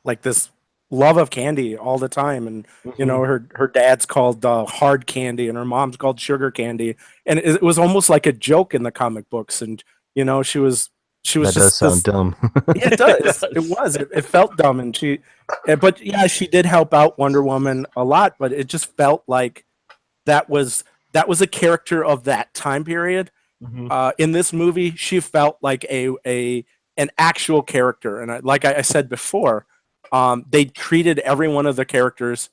Speaker 2: like this love of candy all the time, and you know, her dad's called hard candy, and her mom's called sugar candy, and it was almost like a joke in the comic books, and you know, she was
Speaker 4: That does
Speaker 2: just
Speaker 4: sound
Speaker 2: this.
Speaker 4: dumb.
Speaker 2: Yeah, it does. It was. It felt dumb, and but yeah, she did help out Wonder Woman a lot. But it just felt like that was that was a character of that time period.
Speaker 1: Mhm.
Speaker 2: In this movie, she felt like a an actual character, and like I said before, they treated every one of the characters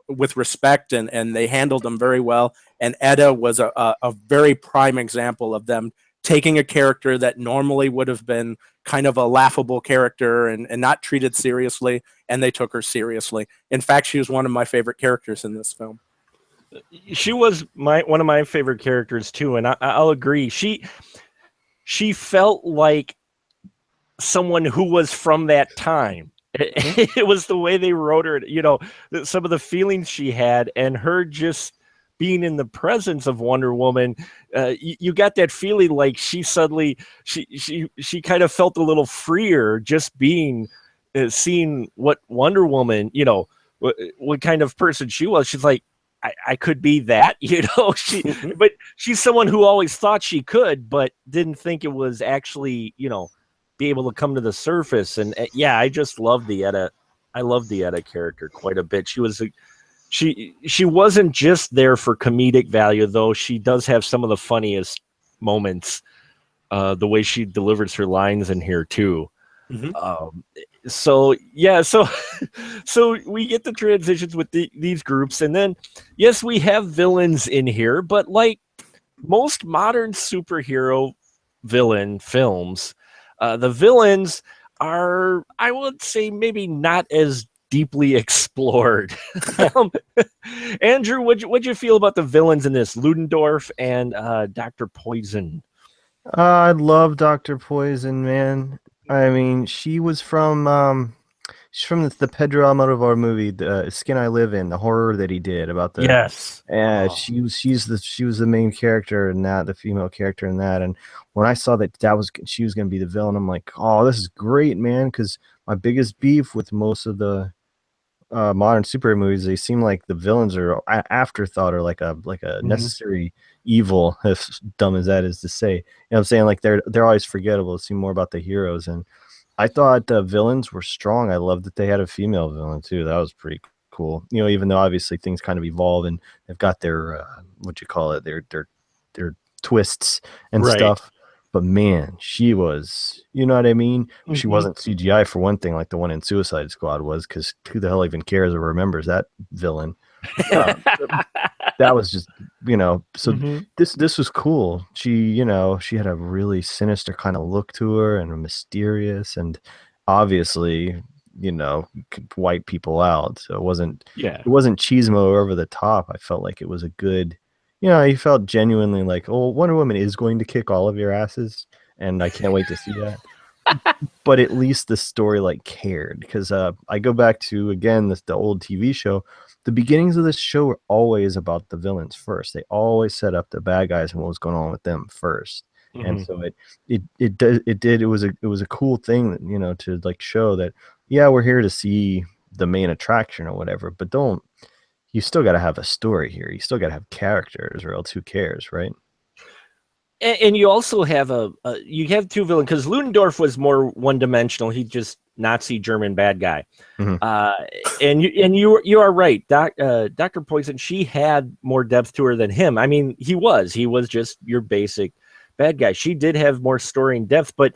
Speaker 2: with respect, and they handled them very well. And Etta was a very prime example of them taking a character that normally would have been kind of a laughable character and not treated seriously, and they took her seriously. In fact, she was one of my favorite characters in this film.
Speaker 1: She was one of my favorite characters too, and I'll agree. She felt like someone who was from that time. It was the way they wrote her, you know, some of the feelings she had, and her just being in the presence of Wonder Woman. You got that feeling like she suddenly she kind of felt a little freer just being seeing what Wonder Woman, you know, what kind of person she was. She's like, I could be that, you know. But she's someone who always thought she could, but didn't think it was actually, you know, be able to come to the surface. And yeah, I just love the Etta. I love the Etta character quite a bit. She wasn't just there for comedic value, though. She does have some of the funniest moments. The way she delivers her lines in here too. So yeah, so we get the transitions with these groups, and then yes, we have villains in here, but like most modern superhero villain films, the villains are, I would say, maybe not as deeply explored. um, Andrew, what'd you feel about the villains in this, Ludendorff and Dr. Poison?
Speaker 4: I love Dr. Poison, man. I mean, she's from the Pedro Almodovar movie, the Skin I Live In, the horror that he did about the.
Speaker 1: Yes.
Speaker 4: Yeah,
Speaker 1: Oh.
Speaker 4: she was the main character in that, the female character in that. And when I saw that she was going to be the villain, I'm like, oh, this is great, man. Because my biggest beef with most of the modern superhero movies, they seem like the villains are afterthought, or like a necessary evil, as dumb as that is to say. You know what I'm saying? Like they're always forgettable. It seemed more about the heroes, and I thought the villains were strong. I loved that they had a female villain too. That was pretty cool. You know, even though obviously things kind of evolve and they've got their what you call it, their twists and
Speaker 1: Right.
Speaker 4: stuff. But man, she was, you know what I mean? She wasn't CGI for one thing, like the one in Suicide Squad was, because who the hell even cares or remembers that villain? That was just, you know, so this was cool. She, you know, she had a really sinister kind of look to her and mysterious, and obviously, you know, could wipe people out. So it wasn't cheesemo or over the top. I felt like it was a good, you know, you felt genuinely like, oh, Wonder Woman is going to kick all of your asses, and I can't wait to see that. But at least the story like cared, because I go back to again the old TV show. The beginnings of this show were always about the villains first. They always set up the bad guys and what was going on with them first. And so it was a cool thing, you know, to like show that, yeah, we're here to see the main attraction or whatever, but you still got to have a story here. You still got to have characters, or else who cares, right?
Speaker 1: And you also have you have two villains, because Ludendorff was more one dimensional. He just Nazi German bad guy. And you are right. Dr. Poison, she had more depth to her than him. I mean, he was just your basic bad guy. She did have more story and depth, but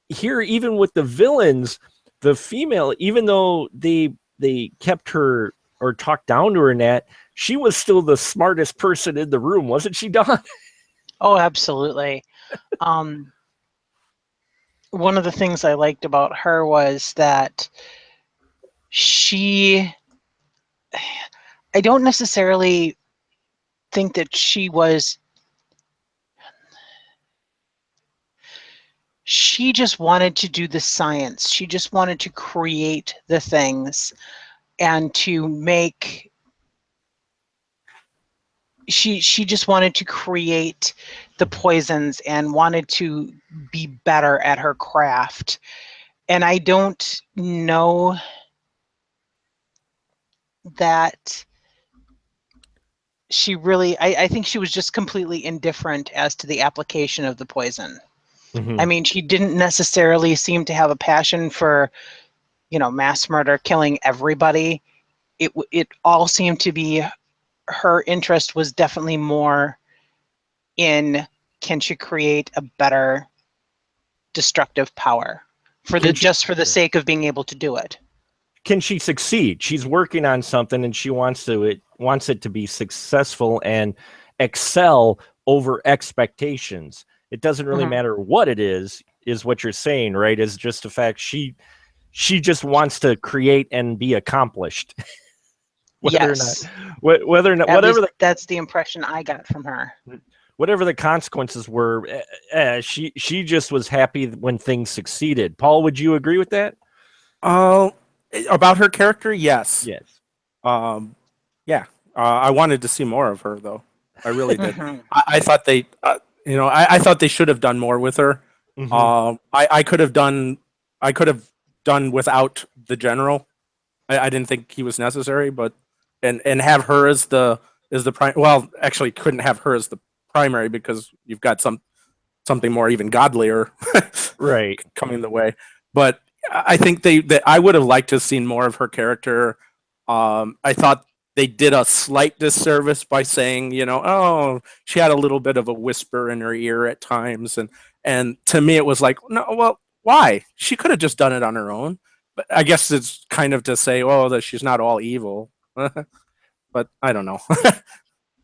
Speaker 1: here, even with the villains, the female, even though they kept her or talked down to her in that, she was still the smartest person in the room, wasn't she, Dawn?
Speaker 3: Oh, absolutely. One of the things I liked about her was that I don't necessarily think that she just wanted to do the science. She just wanted to create the things and to make, she just wanted to create the poisons and wanted to be better at her craft. And I don't know that she really, I think she was just completely indifferent as to the application of the poison.
Speaker 1: Mhm.
Speaker 3: I mean, she didn't necessarily seem to have a passion for, mass murder, killing everybody. It all seemed to be, her interest was definitely more in, can she create a better destructive power just for the sake of being able to do it.
Speaker 1: Can she succeed? She's working on something and she wants it to be successful and excel over expectations. It doesn't really
Speaker 3: Mhm.
Speaker 1: matter what it is what you're saying, right? Is just the fact she just wants to create and be accomplished.
Speaker 3: Yes.
Speaker 1: Whether or not,
Speaker 3: At
Speaker 1: whatever
Speaker 3: least that's the impression I got from her.
Speaker 1: whatever the consequences were, she just was happy when things succeeded. Paul, would you agree with that?
Speaker 2: About her character, yes.
Speaker 1: Yes.
Speaker 2: Yeah. I wanted to see more of her, though. I really did.
Speaker 3: Mhm.
Speaker 2: I thought they, I thought they should have done more with her.
Speaker 1: Mhm.
Speaker 2: I could have done without the general. I didn't think he was necessary, but and have her as the well, actually couldn't have her as the primary because you've got something more even godlier
Speaker 1: Right.
Speaker 2: coming the way. But I think that I would have liked to have seen more of her character. I thought they did a slight disservice by saying, oh, she had a little bit of a whisper in her ear at times, and to me it was like, no, well, why? She could have just done it on her own. But I guess it's kind of to say, oh, that she's not all evil. But I don't know.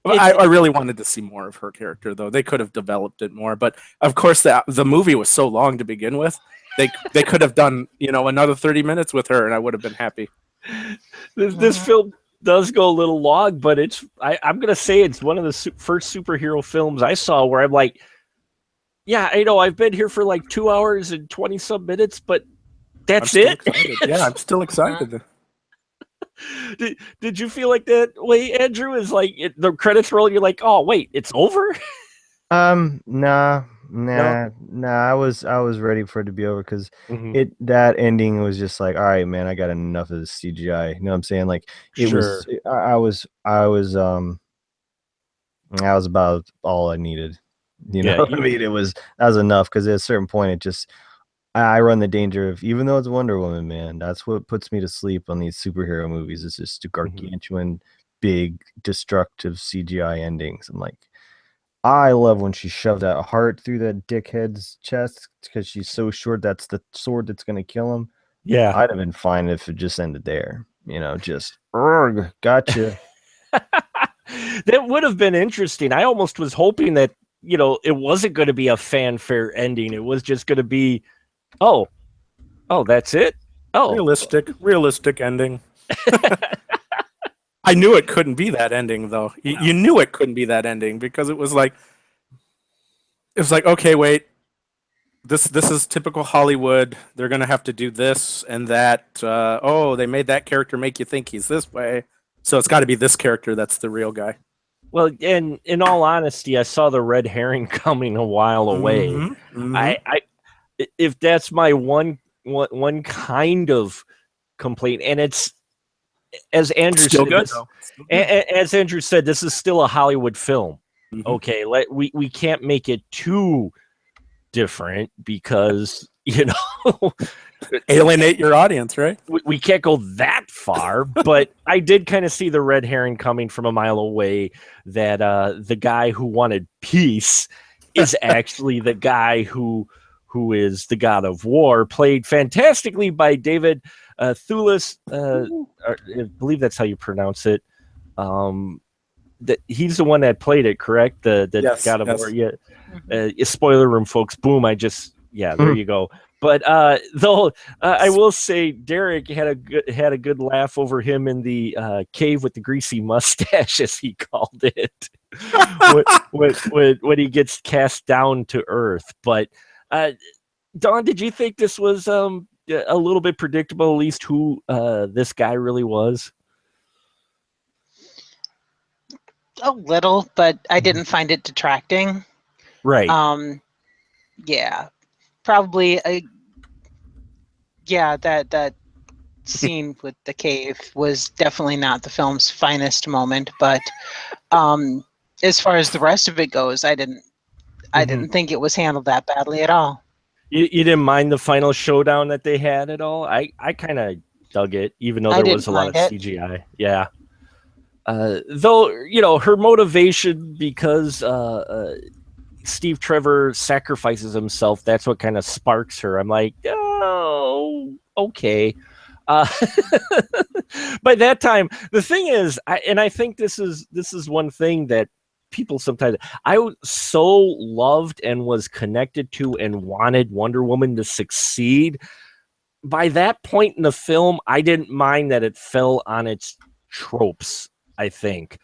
Speaker 2: I really wanted to see more of her character, though. They could have developed it more, but of course, the movie was so long to begin with. They could have done another 30 minutes with her, and I would have been happy.
Speaker 1: This film does go a little long, but I'm gonna say it's one of the first superhero films I saw where I'm like, yeah, I know I've been here for like 2 hours and 20 some minutes, but that's it.
Speaker 2: Yeah, I'm still excited.
Speaker 1: Did you feel like that way, Andrew? Is like the credits roll, you're like, oh wait, it's over?
Speaker 4: Nah. I was ready for it to be over because that ending was just like, all right, man, I got enough of this CGI. You know what I'm saying? Like it was, I was about all I needed. You know what I mean? That was enough because at a certain point, it just, I run the danger of, even though it's Wonder Woman, man, that's what puts me to sleep on these superhero movies. It's just gargantuan, big, destructive CGI endings. I'm like, I love when she shoved that heart through that dickhead's chest because she's so sure that's the sword that's going to kill him.
Speaker 1: Yeah.
Speaker 4: I'd have been fine if it just ended there. Just, gotcha.
Speaker 1: That would have been interesting. I almost was hoping that, it wasn't going to be a fanfare ending. It was just going to be, oh, that's it? Oh.
Speaker 2: Realistic ending. I knew it couldn't be that ending, though. You knew it couldn't be that ending because it was like, okay, wait, this is typical Hollywood. They're gonna have to do this and that. They made that character make you think he's this way, so it's got to be this character that's the real guy.
Speaker 1: Well, and in all honesty, I saw the red herring coming a while away. I if that's my one kind of complaint, and it's, as Andrew
Speaker 2: still
Speaker 1: said,
Speaker 2: good,
Speaker 1: as Andrew said, this is still a Hollywood film. Okay, we can't make it too different because
Speaker 2: alienate your audience, right?
Speaker 1: We can't go that far. But I did kind of see the red herring coming from a mile away, that the guy who wanted peace is actually the guy who is the god of war, played fantastically by David Thewlis. I believe that's how you pronounce it. That he's the one that played it, correct? The god of war. Yeah. Spoiler room, folks. Boom! There you go. But though I will say, Derek had a good laugh over him in the cave with the greasy mustache, as he called it, when he gets cast down to earth. But Dawn, did you think this was a little bit predictable, at least who this guy really was?
Speaker 3: A little, but I didn't find it detracting.
Speaker 1: Right.
Speaker 3: Yeah, probably. That scene with the cave was definitely not the film's finest moment, but as far as the rest of it goes, I didn't think it was handled that badly at all.
Speaker 1: You didn't mind the final showdown that they had at all? I kind of dug it, even though
Speaker 3: I
Speaker 1: there
Speaker 3: didn't
Speaker 1: was a lot of
Speaker 3: mind it.
Speaker 1: CGI. Yeah. Though, her motivation because Steve Trevor sacrifices himself, that's what kind of sparks her. I'm like, oh, okay. By that time, the thing is, I think this is one thing that people sometimes, I so loved and was connected to and wanted Wonder Woman to succeed. By that point in the film, I didn't mind that it fell on its tropes, I think.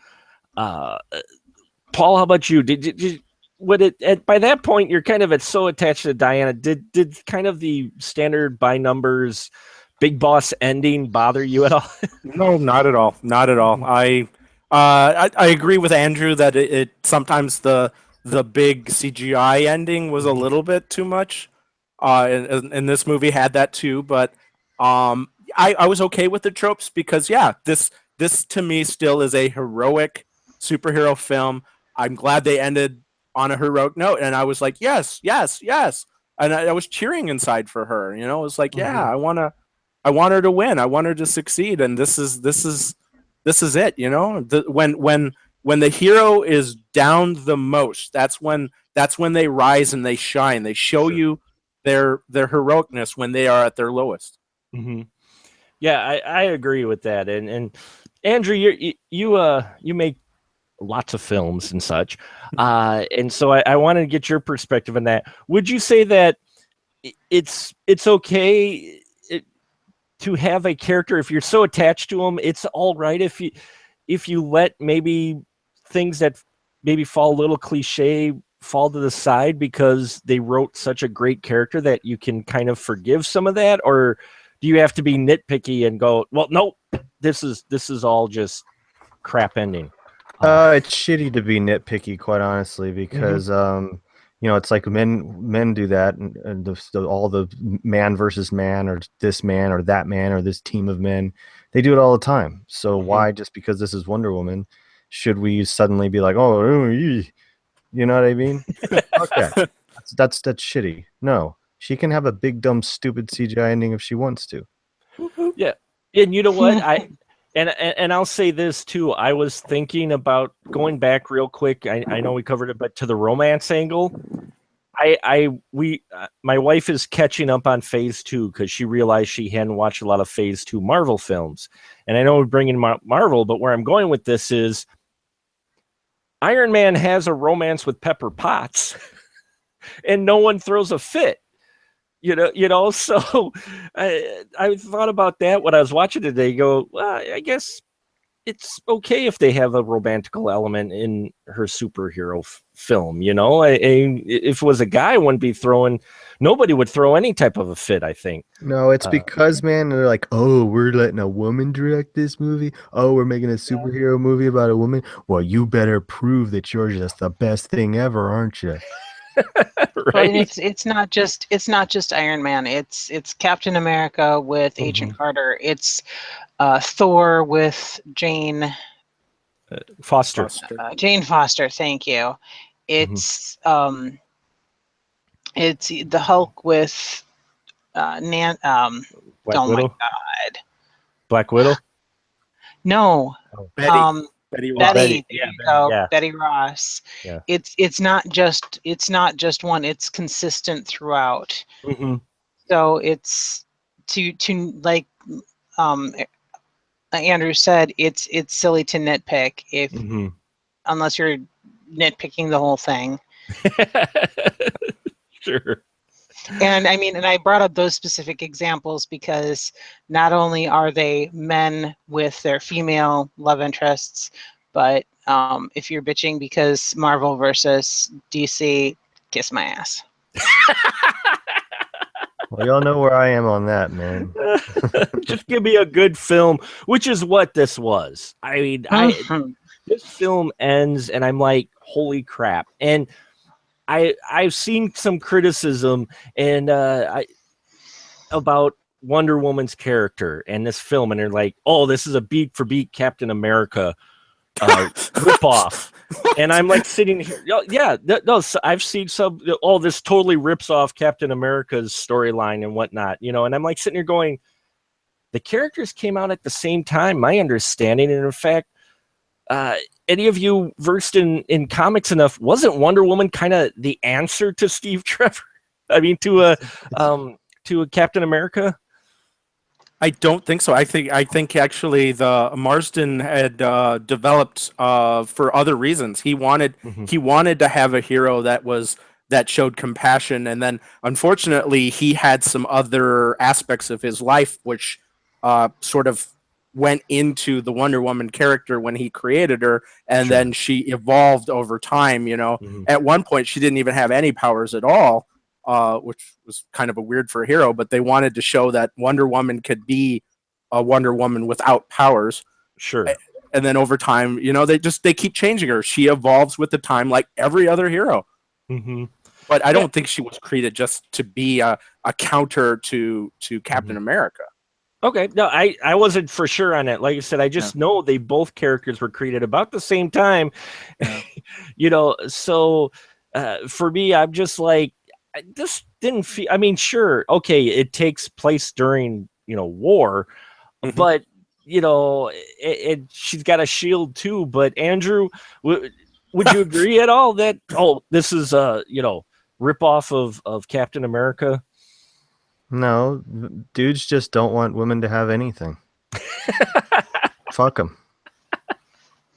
Speaker 1: Paul, how about you? By that point you're kind of so attached to Diana? Did kind of the standard by numbers big boss ending bother you at all?
Speaker 2: No, not at all. Not at all. I agree with Andrew that it sometimes the big CGI ending was a little bit too much. And this movie had that too, but I was okay with the tropes because this to me still is a heroic superhero film. I'm glad they ended on a heroic note, and I was like, yes, yes, yes, and I was cheering inside for her. It was like, yeah, I want her to win. I want her to succeed, and this is it. When the hero is down the most, that's when they rise and they shine. They show you their heroicness when they are at their lowest.
Speaker 1: Mm-hmm. Yeah, I agree with that. And Andrew, you make lots of films and such, and so I wanted to get your perspective on that. Would you say that it's okay to have a character, if you're so attached to them, it's all right if you let maybe things that maybe fall a little cliche fall to the side because they wrote such a great character that you can kind of forgive some of that? Or do you have to be nitpicky and go, well, no, this is all just crap ending?
Speaker 4: It's shitty to be nitpicky, quite honestly, because it's like men do that, and all the man versus man, or this man or that man or this team of men, they do it all the time. So why, just because this is Wonder Woman, should we suddenly be like, oh, you know what I mean? Okay, that's shitty. No, she can have a big dumb stupid CGI ending if she wants to.
Speaker 1: Yeah, and you know what, And I'll say this too. I was thinking about going back real quick. I know we covered it, but to the romance angle, my wife is catching up on Phase 2 because she realized she hadn't watched a lot of Phase 2 Marvel films. And I know we're bringing Marvel, but where I'm going with this is Iron Man has a romance with Pepper Potts, and no one throws a fit. So I thought about that when I was watching it today. Go, well, I guess it's okay if they have a romantical element in her superhero film. If it was a guy, nobody would throw any type of a fit, I think.
Speaker 4: No, it's because, man, they're like, oh, we're letting a woman direct this movie. Oh, we're making a superhero movie about a woman. Well, you better prove that you're just the best thing ever, aren't you?
Speaker 3: Right. And it's not just Iron Man. It's Captain America with Agent Carter. It's Thor with Jane
Speaker 1: Foster.
Speaker 3: Jane Foster. Thank you. It's it's the Hulk with
Speaker 1: Black
Speaker 3: oh
Speaker 1: Widow?
Speaker 3: my God.
Speaker 1: Black Widow.
Speaker 3: No.
Speaker 2: Betty Ross.
Speaker 3: Betty, there you go.
Speaker 1: Yeah.
Speaker 3: Betty Ross.
Speaker 1: Yeah.
Speaker 3: It's not just one. It's consistent throughout.
Speaker 1: Mm-hmm.
Speaker 3: So it's to like Andrew said, it's silly to nitpick unless you're nitpicking the whole thing.
Speaker 1: Sure.
Speaker 3: And I brought up those specific examples because not only are they men with their female love interests, but if you're bitching because Marvel versus DC, kiss my ass.
Speaker 4: Well, y'all know where I am on that, man.
Speaker 1: Just give me a good film, which is what this was. This film ends, and I'm like, holy crap. And I've seen some criticism about Wonder Woman's character and this film, and they're like, "Oh, this is a beat for beat Captain America ripoff," and I'm like sitting here, no, so I've seen some. Oh, this totally rips off Captain America's storyline and whatnot, and I'm like sitting here going, the characters came out at the same time. My understanding, and in fact, any of you versed in comics enough, wasn't Wonder Woman kind of the answer to Steve Trevor? I mean, to a Captain America.
Speaker 2: I don't think so. I think actually the Marsden had developed for other reasons. He wanted to have a hero that showed compassion, and then unfortunately he had some other aspects of his life which sort of went into the Wonder Woman character when he created her, and then she evolved over time. At one point she didn't even have any powers at all. Which was kind of a weird for a hero, but they wanted to show that Wonder Woman could be a Wonder Woman without powers.
Speaker 1: Sure.
Speaker 2: And then over time, they keep changing her. She evolves with the time like every other hero.
Speaker 1: Mm-hmm.
Speaker 2: But I don't think she was created just to be a counter to Captain America.
Speaker 1: Okay. No, I wasn't for sure on it. Like I said, I just know they both characters were created about the same time. Yeah. So for me, I'm just like, this didn't feel, I mean, sure, okay, it takes place during war, but she's got a shield too. But Andrew, would you agree at all that this is rip off of Captain America?
Speaker 4: No, dudes just don't want women to have anything. Fuck them.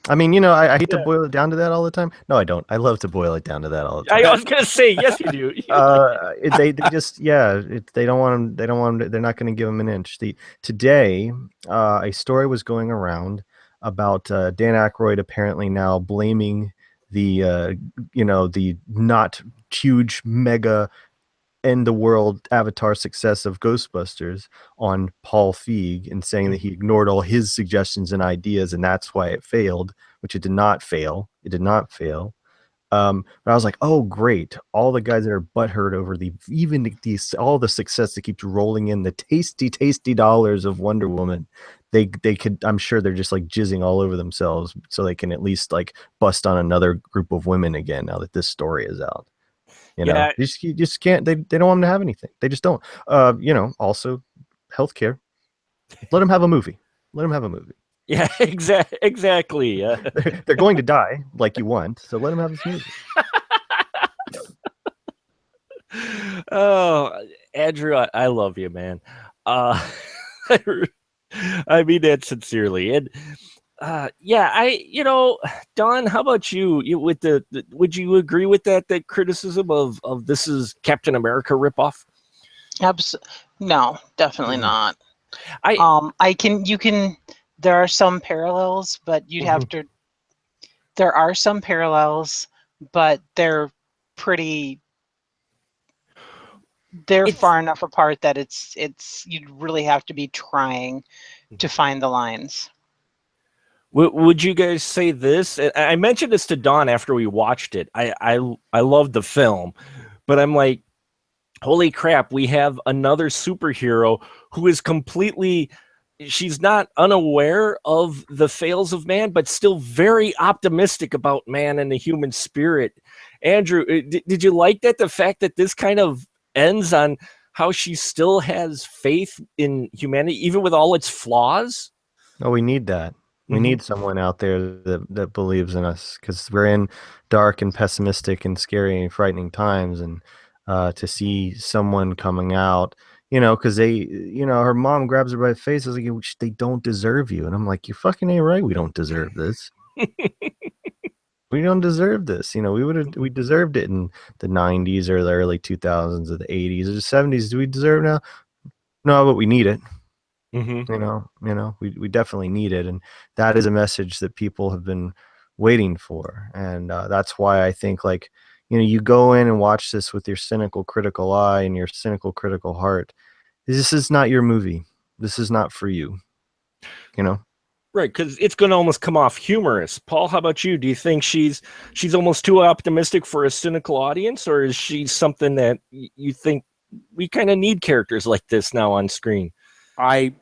Speaker 4: I mean, I hate to boil it down to that all the time. No, I don't. I love to boil it down to that all the time.
Speaker 1: I was gonna say yes, you do.
Speaker 4: They just they don't want them. They don't want them. They're not going to give them an inch. Today, a story was going around about Dan Aykroyd apparently now blaming the the not huge mega end the world Avatar success of Ghostbusters on Paul Feig, and saying that he ignored all his suggestions and ideas, and that's why it failed, which it did not fail. It did not fail. But I was like, oh great, all the guys that are butthurt over all the success that keeps rolling in, the tasty dollars of Wonder Woman, they could, I'm sure they're just like jizzing all over themselves so they can at least like bust on another group of women again now that this story is out. You just can't. They don't want them to have anything. They just don't. Also, healthcare. Let them have a movie.
Speaker 1: Yeah, exactly.
Speaker 4: They're going to die like you want, so let them have this movie.
Speaker 1: Oh, Andrew, I love you, man. I mean that sincerely. And Don, how about you? With would you agree with that criticism of this is Captain America ripoff?
Speaker 3: No, definitely not. You can. There are some parallels, but you'd have to. There are some parallels, but they're pretty. They're far enough apart that it's you'd really have to be trying to find the lines.
Speaker 1: Would you guys say this? I mentioned this to Don after we watched it. I loved the film, but I'm like, holy crap, we have another superhero who is she's not unaware of the fails of man, but still very optimistic about man and the human spirit. Andrew, did you like that? The fact that this kind of ends on how she still has faith in humanity, even with all its flaws?
Speaker 4: Oh, we need that. We need someone out there that believes in us, because we're in dark and pessimistic and scary and frightening times. And to see someone coming out, because her mom grabs her by the face, is like, they don't deserve you. And I'm like, you fucking ain't right. We don't deserve this. We don't deserve this. We deserved it in the 90s or the early 2000s or the 80s or the 70s. Do we deserve it now? No, but we need it. We definitely need it, and that is a message that people have been waiting for, and that's why I think, you go in and watch this with your cynical, critical eye and your cynical, critical heart. This is not your movie. This is not for you.
Speaker 1: Right, because it's going to almost come off humorous. Paul, how about you? Do you think she's almost too optimistic for a cynical audience, or is she something that you think we kind of need characters like this now on screen.
Speaker 2: I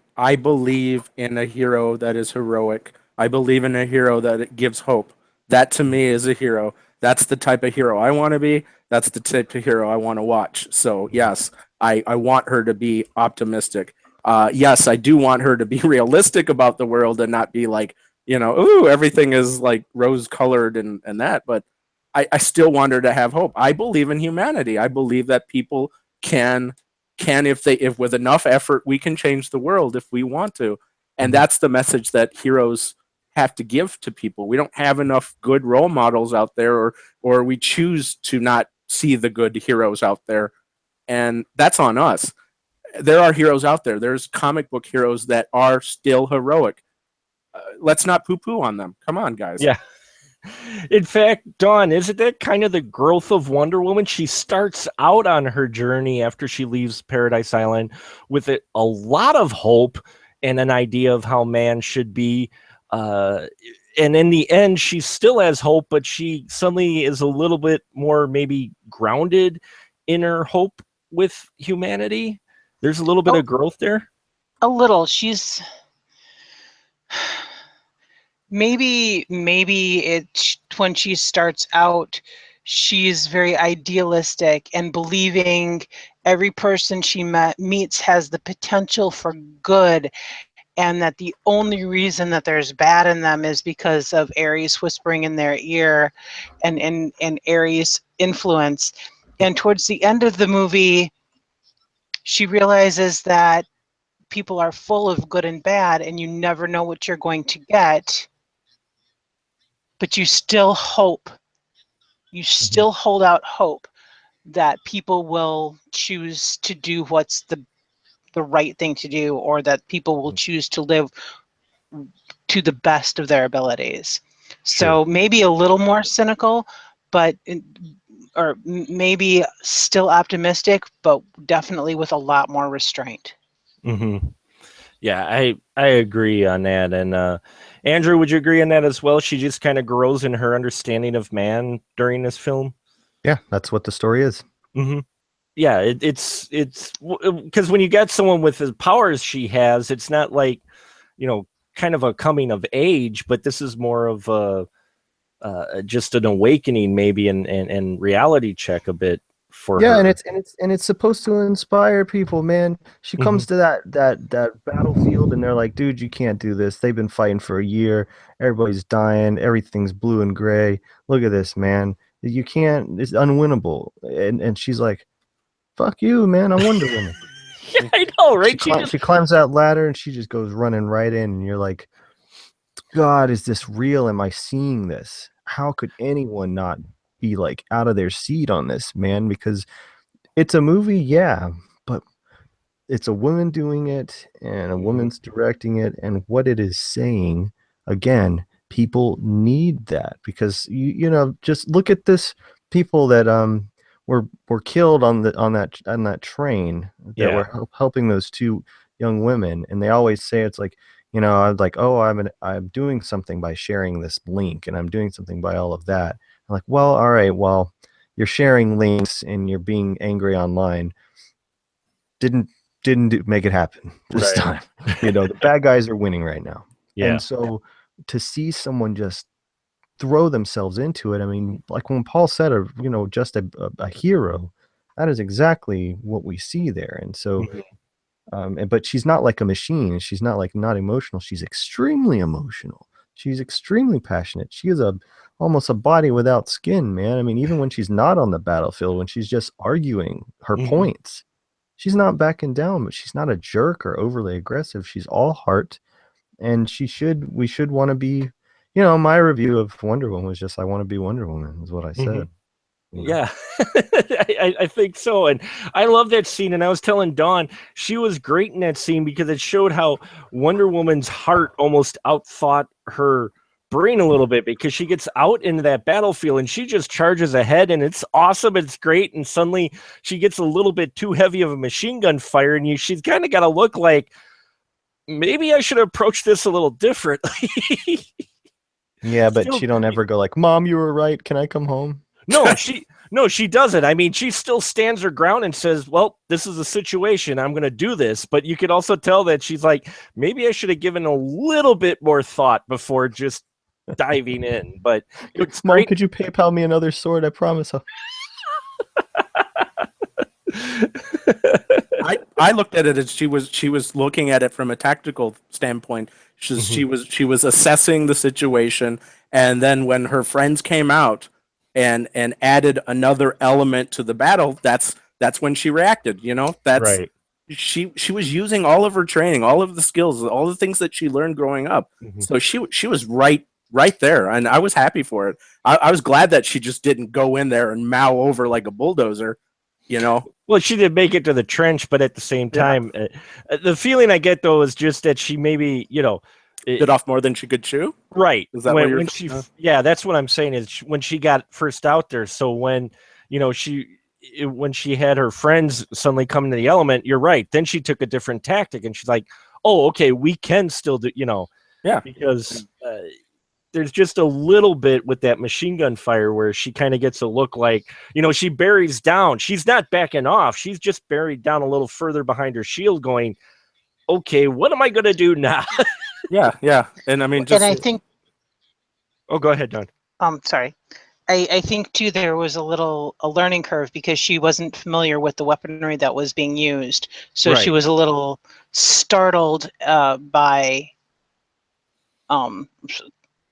Speaker 2: believe in a hero that is heroic. I believe in a hero that gives hope. That to me is a hero. That's the type of hero I want to be. That's the type of hero I want to watch. So yes, I want her to be optimistic. Yes, I do want her to be realistic about the world and not be like, ooh, everything is like rose colored and that. But I still want her to have hope. I believe in humanity. I believe that people can if with enough effort we can change the world if we want to. And that's the message that heroes have to give to people. We don't have enough good role models out there, or we choose to not see the good heroes out there, and that's on us. There are heroes out there. There's comic book heroes that are still heroic. Let's not poo-poo on them. Come on, guys.
Speaker 1: Yeah. In fact, Dawn, isn't that kind of the growth of Wonder Woman? She starts out on her journey after she leaves Paradise Island with a lot of hope and an idea of how man should be. And in the end, she still has hope, but she suddenly is a little bit more maybe grounded in her hope with humanity. There's a little bit of growth there.
Speaker 3: A little. She's maybe it when she starts out, she's very idealistic and believing every person she meets has the potential for good, and that the only reason that there's bad in them is because of Ares whispering in their ear and Ares' influence. And towards the end of the movie, she realizes that people are full of good and bad, and you never know what you're going to get, but you still hope. You still hold out hope that people will choose to do what's the right thing to do, or that people will choose to live to the best of their abilities. So maybe a little more cynical, but or maybe still optimistic, but definitely with a lot more restraint.
Speaker 1: Yeah, I agree on that. And Andrew, would you agree on that as well? She just kind of grows in her understanding of man during this film.
Speaker 4: Yeah, that's what the story is.
Speaker 1: Yeah, it's because when you get someone with the powers she has, it's not like, kind of a coming of age, but this is more of a just an awakening, maybe, and reality check a bit for her.
Speaker 4: and it's supposed to inspire people, man. She comes to that battlefield and they're like, dude, you can't do this. They've been fighting for a year. Everybody's dying. Everything's blue and gray. Look at this, man. You can't. It's unwinnable. And she's like, fuck you, man. I'm Wonder Woman.
Speaker 1: Yeah, I know, right?
Speaker 4: She climbs that ladder and she just goes running right in, and you're like, God, is this real? Am I seeing this? How could anyone not be like out of their seat on this, man? Because it's a movie, yeah, but it's a woman doing it and a woman's directing it, and what it is saying, again, people need that, because just look at this, people that were killed on that train that were helping those two young women, and they always say it's like, I'm like, oh, I'm doing something by sharing this link, and I'm doing something by all of that. I'm like, well, all right, well, you're sharing links and you're being angry online. Didn't make it happen this time. The bad guys are winning right now. Yeah. And so to see someone just throw themselves into it, I mean, like when Paul said, just a hero, that is exactly what we see there. And so, but she's not like a machine. She's not emotional. She's extremely emotional. She's extremely passionate. She is almost a body without skin, man. I mean, even when she's not on the battlefield, when she's just arguing her points, she's not backing down, but she's not a jerk or overly aggressive. She's all heart, and we should want to be, my review of Wonder Woman was just, I want to be Wonder Woman, is what I said.
Speaker 1: Yeah, I think so. And I love that scene. And I was telling Dawn, she was great in that scene because it showed how Wonder Woman's heart almost outthought her brain a little bit, because she gets out into that battlefield and she just charges ahead, and it's awesome. It's great. And suddenly she gets a little bit too heavy of a machine gun fire, and she's kind of got to look like, maybe I should approach this a little differently.
Speaker 4: Yeah, but she don't ever go like, Mom, you were right. Can I come home?
Speaker 1: No, she doesn't. I mean, she still stands her ground and says, "Well, this is a situation. I'm going to do this." But you could also tell that she's like, maybe I should have given a little bit more thought before just diving in. But it's
Speaker 4: Mom,
Speaker 1: great.
Speaker 4: could you PayPal me another sword? I promise.
Speaker 2: I looked at it as she was looking at it from a tactical standpoint. She was assessing the situation, and then when her friends came out and added another element to the battle, that's when she reacted. That's
Speaker 1: Right.
Speaker 2: she was using all of her training, all of the skills, all the things that she learned growing up.
Speaker 1: Mhm.
Speaker 2: So she was right there, and I was happy for it. I was glad that she just didn't go in there and mow over like a bulldozer.
Speaker 1: Well, she did make it to the trench, but at the same time, the feeling I get though is just that she maybe,
Speaker 2: Bit off more than she could chew.
Speaker 1: right.
Speaker 2: Is that what you're
Speaker 1: when she? Yeah, that's what I'm saying. Is when she got first out there. So when when she had her friends suddenly come into the element, you're right. Then she took a different tactic, and she's like, "Oh, okay, we can still do."
Speaker 2: Yeah.
Speaker 1: Because there's just a little bit with that machine gun fire where she kind of gets a look like, she buries down. She's not backing off. She's just buried down a little further behind her shield going, okay, what am I going to do now?
Speaker 2: Yeah. And I mean,
Speaker 3: And I think,
Speaker 1: Oh, go ahead, Don.
Speaker 3: sorry. I think too there was a learning curve because she wasn't familiar with the weaponry that was being used, so she
Speaker 1: Right.
Speaker 3: was a little startled by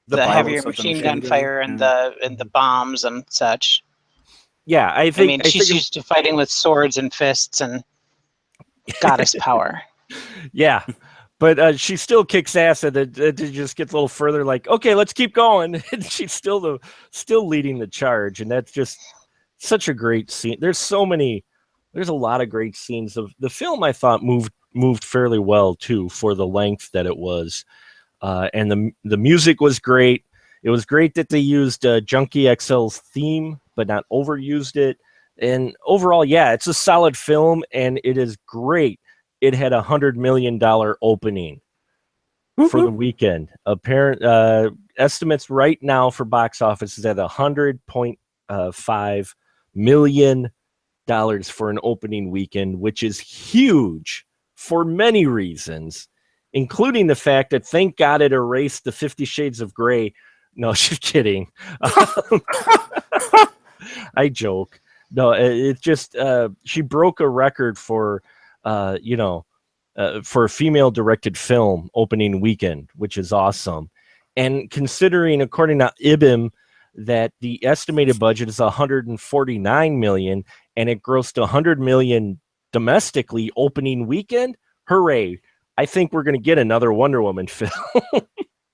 Speaker 3: the heavier
Speaker 2: violence of the
Speaker 3: machine gun
Speaker 2: gun.
Speaker 3: fire and the bombs and such.
Speaker 1: Yeah, I
Speaker 3: I
Speaker 1: think
Speaker 3: mean, she's used to fighting with swords and fists and goddess power.
Speaker 1: yeah. But she still kicks ass, and it just gets a little further. Like, okay, let's keep going. And she's still leading the charge, and that's just such a great scene. There's a lot of great scenes of the film. I thought moved fairly well too for the length that it was, and the music was great. It was great that they used Junkie XL's theme, but not overused it. And overall, yeah, it's a solid film, and it is great. It had $100 million opening for the weekend. Apparent estimates right now for box office is at $100.5 million for an opening weekend, which is huge for many reasons, including the fact that thank God it erased the 50 Shades of Grey. No, just kidding. I joke. No, it just she broke a record for for a female directed film opening weekend, which is awesome. And considering, according to IBM, that the estimated budget is 149 million and it grossed 100 million domestically opening weekend, hooray. I think we're going to get another Wonder Woman film.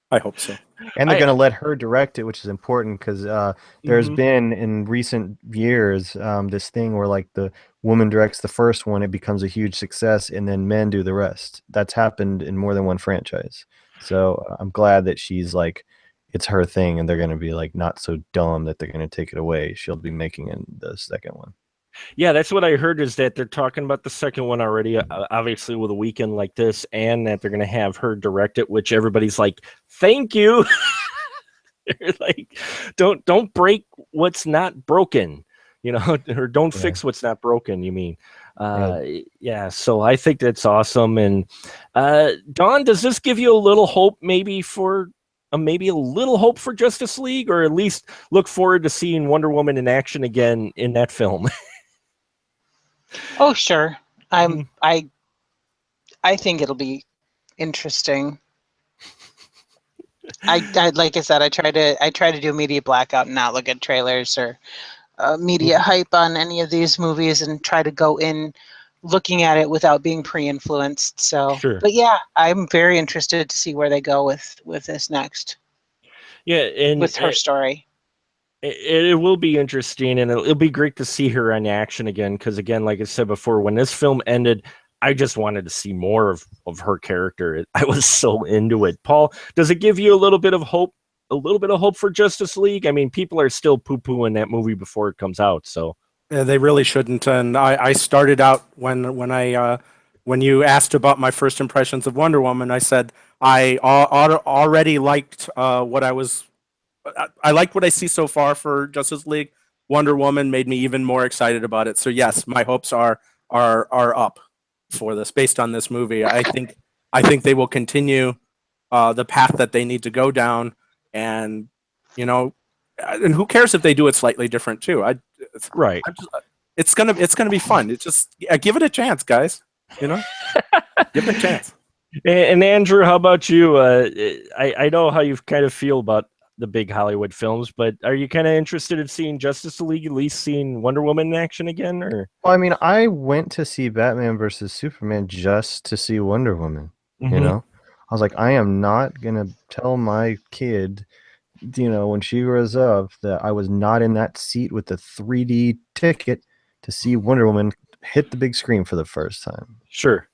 Speaker 2: I hope so.
Speaker 4: And they're going to let her direct it, which is important because there's been in recent years this thing where like the woman directs the first one, it becomes a huge success, and then men do the rest. That's happened in more than one franchise. So I'm glad that she's like, it's her thing, and they're going to be like not so dumb that they're going to take it away. She'll be making in the second one.
Speaker 1: Yeah, that's what I heard, is that they're talking about the second one already, obviously with a weekend like this, and that they're going to have her direct it, which everybody's like, thank you. They're like, don't break what's not broken, or don't fix what's not broken, you mean. Yeah, so I think that's awesome. And Dawn, does this give you a little hope maybe for Justice League, or at least look forward to seeing Wonder Woman in action again in that film?
Speaker 3: Oh, sure. I think it'll be interesting. I like I said, I try to do media blackout and not look at trailers or media hype on any of these movies, and try to go in looking at it without being pre-influenced. So,
Speaker 1: Sure.
Speaker 3: But yeah, I'm very interested to see where they go with this next.
Speaker 1: Yeah, and
Speaker 3: with her story.
Speaker 1: It will be interesting, and it'll be great to see her in action again. Because again, like I said before, when this film ended, I just wanted to see more of her character. I was so into it. Paul, does it give you a little bit of hope? A little bit of hope for Justice League? I mean, people are still poo-pooing that movie before it comes out. So
Speaker 2: Yeah, they really shouldn't. And I started out when you asked about my first impressions of Wonder Woman, I said I already liked what I liked what I see so far for Justice League. Wonder Woman made me even more excited about it. So yes, my hopes are up for this based on this movie. I think they will continue the path that they need to go down, and you know, and who cares if they do it slightly different too?
Speaker 1: Right.
Speaker 2: It's gonna be fun. It's just give it a chance, guys. You know, give it a chance.
Speaker 1: And Andrew, how about you? I know how you kind of feel about the big Hollywood films, but are you kind of interested in seeing Justice League, at least seeing Wonder Woman in action again? Or
Speaker 4: Well, I mean, I went to see Batman versus Superman just to see Wonder Woman. You know, I was like, I am not gonna tell my kid, when she grows up, that I was not in that seat with the 3D ticket to see Wonder Woman hit the big screen for the first time.
Speaker 1: Sure.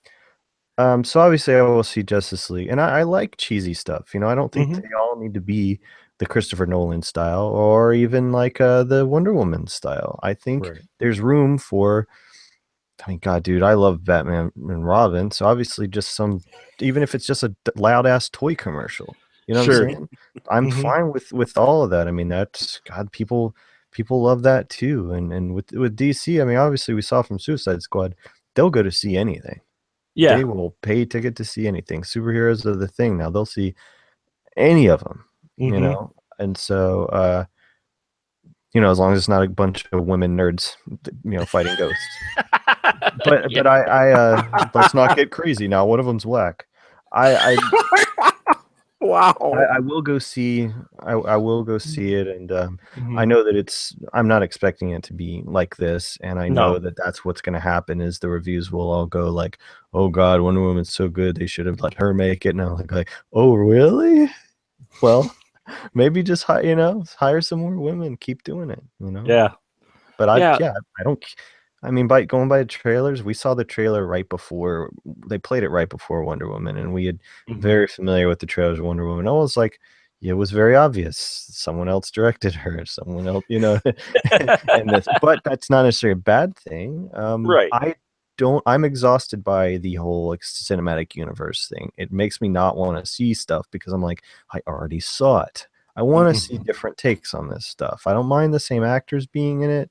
Speaker 4: So obviously I will see Justice League, and I like cheesy stuff. I don't think they all need to be the Christopher Nolan style or even like the Wonder Woman style. I think there's room for. I mean, God, dude, I love Batman and Robin. So obviously, just even if it's just a loud ass toy commercial, you know what I'm saying? I'm fine with all of that. I mean, that's God, people love that too. And with DC, I mean, obviously we saw from Suicide Squad, they'll go to see anything.
Speaker 1: Yeah,
Speaker 4: they will pay a ticket to see anything. Superheroes are the thing now. They'll see any of them, and so as long as it's not a bunch of women nerds, fighting ghosts. But I let's not get crazy now. One of them's black.
Speaker 2: Wow.
Speaker 4: I will go see. I will go see it, and I know that I'm not expecting it to be like this, and I know that that's what's going to happen. Is the reviews will all go like, "Oh God, Wonder Woman's so good, they should have let her make it." And I'm like, "Oh really? Well, maybe just hire some more women, keep doing it."
Speaker 1: Yeah.
Speaker 4: But I don't. I mean, going by the trailers, we saw the trailer right before they played it right before Wonder Woman, and we had very familiar with the trailers of Wonder Woman. I was like, it was very obvious. Someone else directed her. Someone else, but that's not necessarily a bad thing.
Speaker 1: Right.
Speaker 4: I'm exhausted by the whole cinematic universe thing. It makes me not want to see stuff because I'm like, I already saw it. I want to see different takes on this stuff. I don't mind the same actors being in it,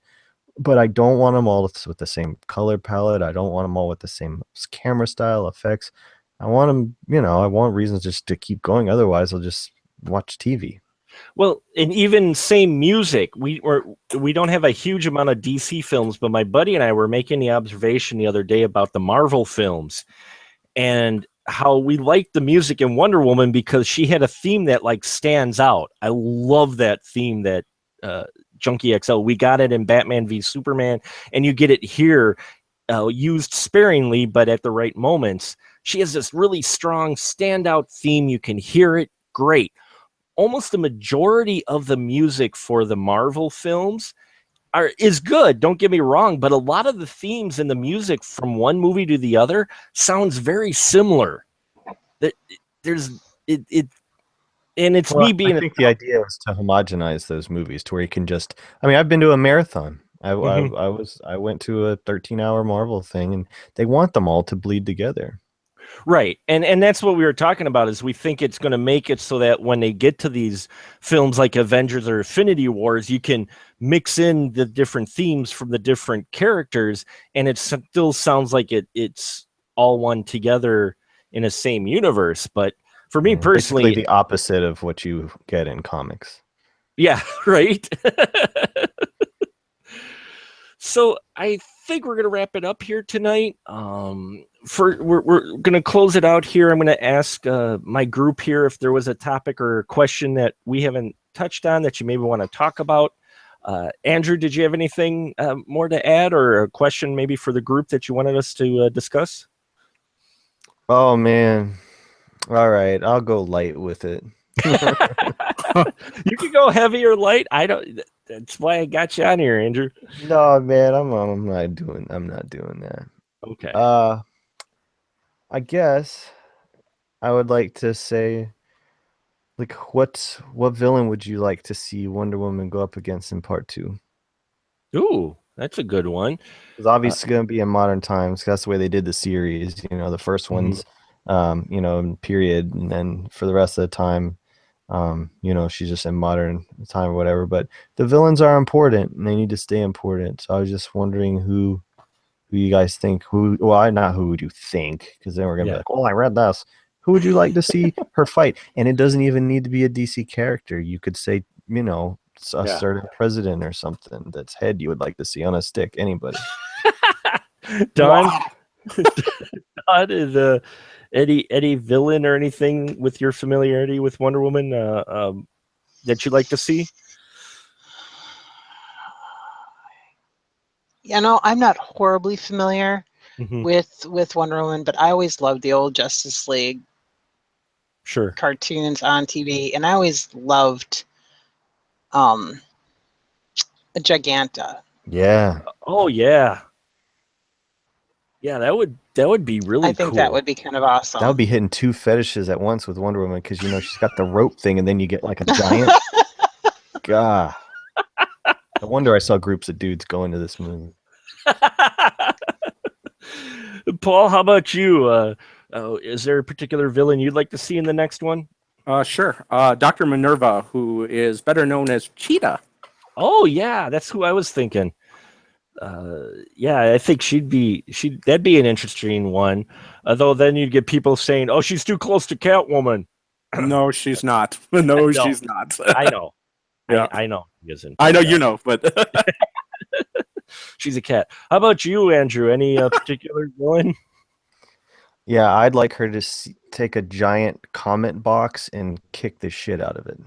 Speaker 4: but I don't want them all with the same color palette. I don't want them all with the same camera style effects. I want them, I want reasons just to keep going. Otherwise, I'll just watch TV.
Speaker 1: Well, and even same music. We don't have a huge amount of DC films, but my buddy and I were making the observation the other day about the Marvel films and how we liked the music in Wonder Woman because she had a theme that like stands out. I love that theme that Junkie XL. We got it in Batman v Superman, and you get it here, used sparingly, but at the right moments. She has this really strong standout theme. You can hear it. Great. Almost the majority of the music for the Marvel films is good. Don't get me wrong, but a lot of the themes and the music from one movie to the other sounds very similar. And it's me being.
Speaker 4: I think the idea was to homogenize those movies to where you can just. I mean, I've been to a marathon. I went to a 13-hour Marvel thing, and they want them all to bleed together.
Speaker 1: Right. And that's what we were talking about is we think it's going to make it so that when they get to these films like Avengers or Infinity Wars, you can mix in the different themes from the different characters, and it still sounds like it's all one together in a same universe. But for me personally,
Speaker 4: basically the opposite of what you get in comics.
Speaker 1: Yeah, right. So I think we're gonna wrap it up here tonight. We're gonna close it out here. I'm gonna ask my group here if there was a topic or a question that we haven't touched on that you maybe want to talk about. Andrew, did you have anything more to add or a question maybe for the group that you wanted us to discuss?
Speaker 4: Oh man. All right, I'll go light with it.
Speaker 1: You can go heavy or light. That's why I got you on here, Andrew.
Speaker 4: No, man, I'm not doing that.
Speaker 1: Okay.
Speaker 4: I guess I would like to say, like, what villain would you like to see Wonder Woman go up against in part 2?
Speaker 1: Ooh, that's a good one.
Speaker 4: It's obviously going to be in modern times. That's the way they did the series. The first one's, period, and then for the rest of the time, She's just in modern time or whatever. But the villains are important and they need to stay important. So I was just wondering who you guys think, not who would you think, because then we're gonna be like, oh, I read this. Who would you like to see her fight? And it doesn't even need to be a DC character. You could say, a certain president or something that's head you would like to see on a stick. Anybody.
Speaker 1: Don,
Speaker 2: Wow.
Speaker 1: Don is any villain or anything with your familiarity with Wonder Woman that you'd like to see?
Speaker 3: I'm not horribly familiar
Speaker 1: Mhm.
Speaker 3: with Wonder Woman, but I always loved the old Justice League
Speaker 1: Sure.
Speaker 3: cartoons on TV, and I always loved Giganta.
Speaker 4: Yeah.
Speaker 1: Oh yeah. Yeah, that would be really
Speaker 3: I think
Speaker 1: cool.
Speaker 3: that would be kind of awesome.
Speaker 4: That would be hitting two fetishes at once with Wonder Woman, because she's got the rope thing, and then you get like a giant. God. No wonder I saw groups of dudes going to this movie.
Speaker 1: Paul, how about you? Is there a particular villain you'd like to see in the next one?
Speaker 2: Sure. Dr. Minerva, who is better known as Cheetah.
Speaker 1: Oh yeah, that's who I was thinking. I think that'd be an interesting one. Although then you'd get people saying, "Oh, she's too close to Catwoman."
Speaker 2: No, she's not. No, she's not.
Speaker 1: I know.
Speaker 2: Yeah.
Speaker 1: I know he isn't.
Speaker 2: I know you know, but
Speaker 1: She's a cat. How about you, Andrew? Any particular villain?
Speaker 4: Yeah, I'd like her to take a giant comment box and kick the shit out of it.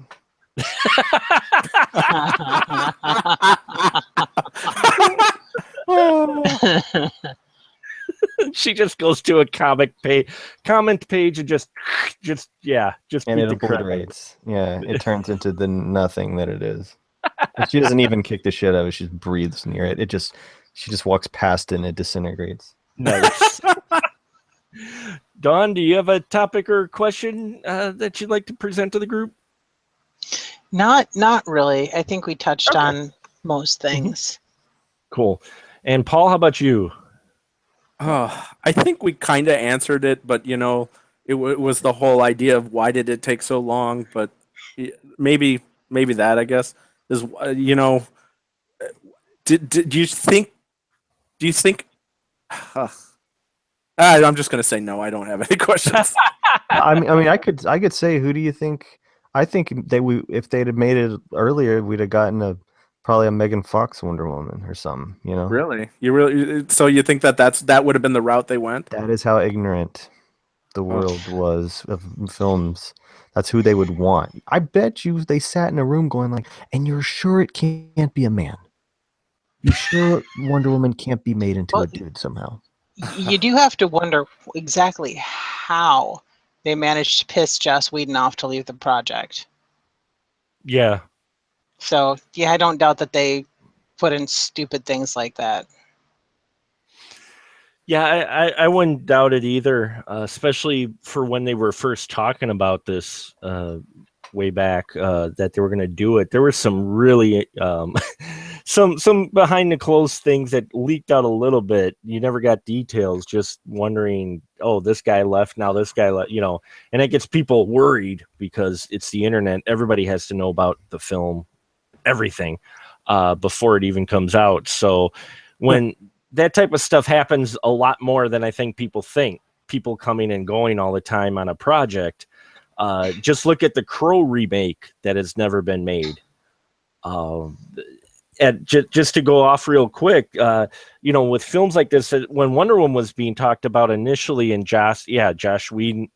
Speaker 1: She just goes to a comment page and just
Speaker 4: and
Speaker 1: beat
Speaker 4: it
Speaker 1: the crap out of it.
Speaker 4: obliterates. Yeah, it turns into the nothing that it is. And she doesn't even kick the shit out of it. She just breathes near it. She just walks past it and it disintegrates.
Speaker 1: Nice. Dawn, do you have a topic or question that you'd like to present to the group?
Speaker 3: Not really. I think we touched on most things.
Speaker 1: Cool. And Paul, how about you?
Speaker 2: I think we kind of answered it, but it was the whole idea of why did it take so long. But maybe that, I guess, is do you think? I'm just gonna say no. I don't have any questions.
Speaker 4: I mean, I could say, who do you think? I think if they'd have made it earlier, we'd have gotten probably a Megan Fox Wonder Woman or something.
Speaker 2: Really? So you think that would have been the route they went?
Speaker 4: That is how ignorant the world was of films. That's who they would want. I bet you they sat in a room going like, and you're sure it can't be a man? You sure Wonder Woman can't be made into a dude somehow?
Speaker 3: You do have to wonder exactly how they managed to piss Joss Whedon off to leave the project.
Speaker 1: Yeah.
Speaker 3: So, I don't doubt that they put in stupid things like that.
Speaker 1: Yeah, I wouldn't doubt it either, especially for when they were first talking about this way back that they were going to do it. There were some really some behind the clothes things that leaked out a little bit. You never got details, just wondering, oh, this guy left, now this guy left, and it gets people worried because it's the internet. Everybody has to know about the film, everything, before it even comes out. So when that type of stuff happens a lot more than I think people think, people coming and going all the time on a project. Just look at the Crow remake that has never been made. And just to go off real quick, with films like this, when Wonder Woman was being talked about initially, and Joss Whedon